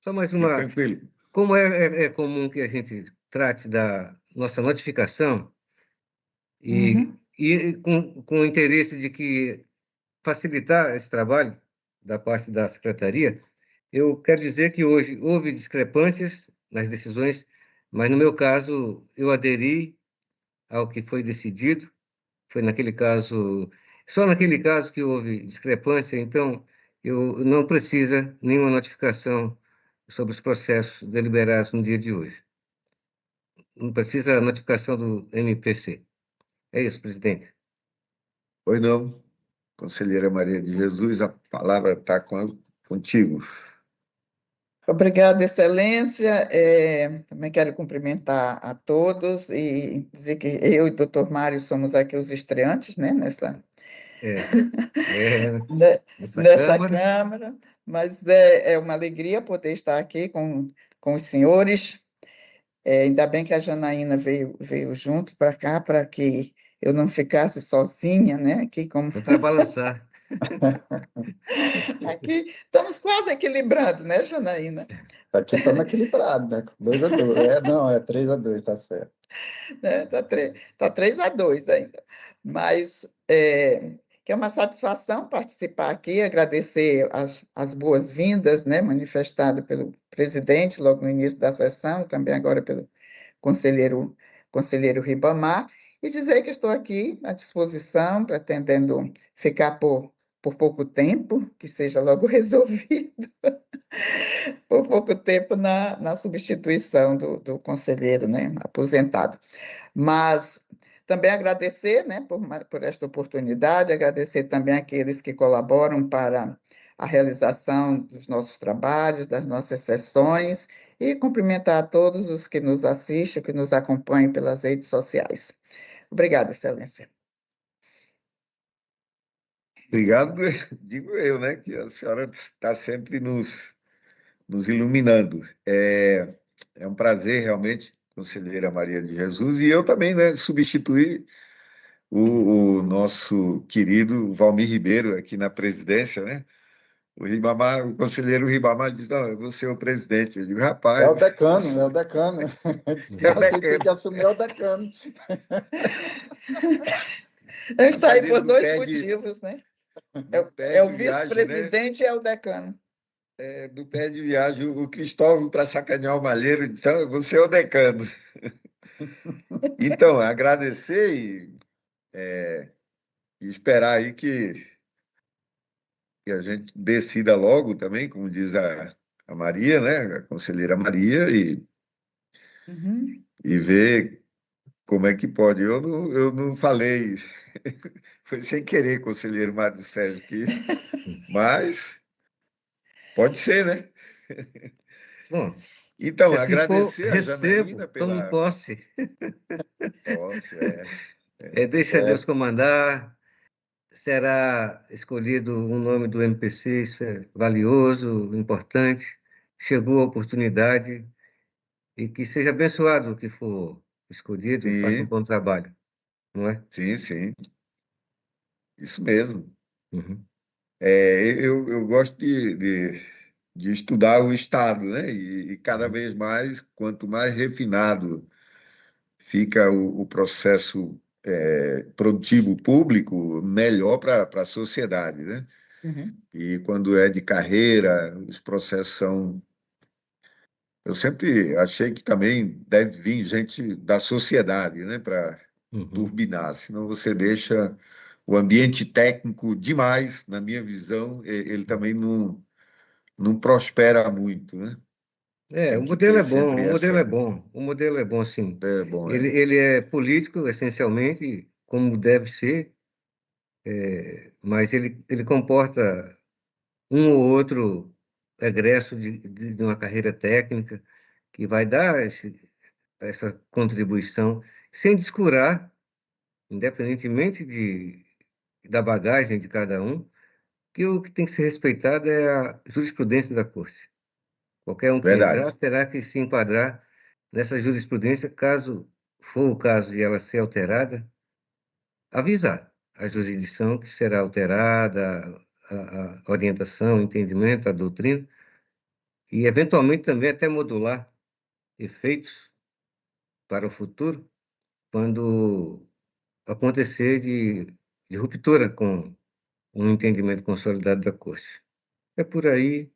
só mais fique uma. tranquilo. Como é comum que a gente trate da nossa notificação e com o interesse de que facilitar esse trabalho da parte da secretaria, eu quero dizer que hoje houve discrepâncias nas decisões, mas no meu caso eu aderi ao que foi decidido. Foi naquele caso, só naquele caso que houve discrepância, então eu não precisa nenhuma notificação sobre os processos deliberados no dia de hoje. Não precisa notificação do MPC. É isso, presidente. Pois não, conselheira Maria de Jesus, a palavra está contigo. Obrigada, Excelência. Também quero cumprimentar a todos e dizer que eu e o doutor Mário somos aqui os estreantes, né, É, é, né, nessa nessa Câmara, Câmara, mas é uma alegria poder estar aqui com os senhores. Ainda bem que a Janaína veio junto para cá, para que eu não ficasse sozinha, né? Aqui, como, para balançar. aqui estamos quase equilibrando, né, Janaína? Aqui estamos equilibrados, né? 2-2. Não, é 3-2, tá certo. Né? Tá 3-2 ainda. Mas que é uma satisfação participar aqui, agradecer as boas-vindas, né, manifestadas pelo presidente logo no início da sessão, também agora pelo conselheiro, conselheiro Ribamar, e dizer que estou aqui à disposição, pretendendo ficar por pouco tempo, que seja logo resolvido, por pouco tempo na substituição do conselheiro, né, aposentado. Mas também agradecer, né, por esta oportunidade, agradecer também aqueles que colaboram para a realização dos nossos trabalhos, das nossas sessões, e cumprimentar a todos os que nos assistem, que nos acompanham pelas redes sociais. Obrigada, Excelência. Obrigado, digo eu, né, que a senhora está sempre nos iluminando. É um prazer, realmente, conselheira Maria de Jesus, e eu também, né, substituir o nosso querido Valmir Ribeiro aqui na presidência, né? O conselheiro Ribamar diz, não, eu vou ser o presidente. Eu digo, É o rapaz, decano, é o decano. Disse, é o não, quem tem que decano. assumir é o decano. Eu Tá estou aí por fazendo dois motivos, né? no pé É o de viagem, né? vice-presidente e é o decano. Do pé de viagem, o Cristóvão para sacanear o Malheiro, então você é o decano. Então, agradecer e esperar aí que a gente decida logo também, como diz a Maria, né? A conselheira Maria, Uhum. e ver como é que pode. Eu não falei, foi sem querer, conselheiro Mário Sérgio, mas pode ser, né? Bom, Então, se assim for, agradecer a recebo, Janaína tomo pela posse. posse. Deixa Deus comandar. Será escolhido um nome do MPC, isso é valioso, importante. Chegou a oportunidade e que seja abençoado o que for escolhido e faça um Sim, bom trabalho, não é? sim, sim, isso mesmo. Uhum. Eu gosto de estudar o Estado, né? E cada vez mais, quanto mais refinado fica o processo produtivo público, melhor para a sociedade, né? Uhum. E quando é de carreira, os processos são. Eu sempre achei que também deve vir gente da sociedade, né, para Uhum. turbinar, senão você deixa o ambiente técnico demais, na minha visão, ele também não prospera muito, né? É, Tem o que modelo é ter bom, o sempre modelo é essa. bom, o modelo é bom, sim. É bom, Ele, é. ele é político, essencialmente, como deve ser, mas ele comporta um ou outro egresso de uma carreira técnica que vai dar essa contribuição, sem descurar, independentemente da bagagem de cada um, que o que tem que ser respeitado é a jurisprudência da Corte. Qualquer um que entrar Verdade. terá que se enquadrar nessa jurisprudência, caso for o caso de ela ser alterada, avisar a jurisdição que será alterada, a orientação, o entendimento, a doutrina, e eventualmente também até modular efeitos para o futuro, quando acontecer de ruptura com um entendimento consolidado da Corte. É por aí,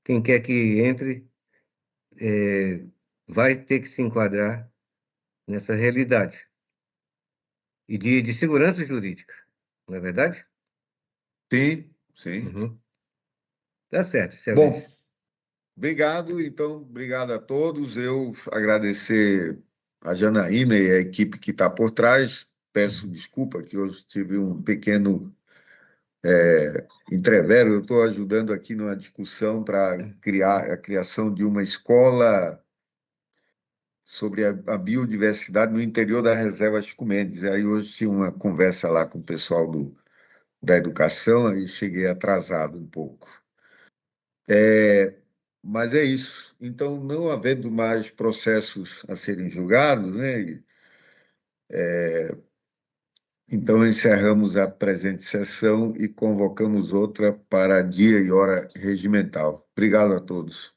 quem quer que entre, vai ter que se enquadrar nessa realidade e de segurança jurídica, não é verdade? Sim, sim. Uhum. Tá certo, Bom, excelência. obrigado, então, obrigado a todos. Eu agradecer a Janaína e a equipe que está por trás. Peço Uhum. desculpa que hoje tive um pequeno entrevero. Eu estou ajudando aqui numa discussão para criar a criação de uma escola sobre a biodiversidade no interior da reserva Chico Mendes. Aí hoje tinha uma conversa lá com o pessoal da educação, aí cheguei atrasado um pouco. Mas é isso. Então, não havendo mais processos a serem julgados, né? Então encerramos a presente sessão e convocamos outra para dia e hora regimental. Obrigado a todos.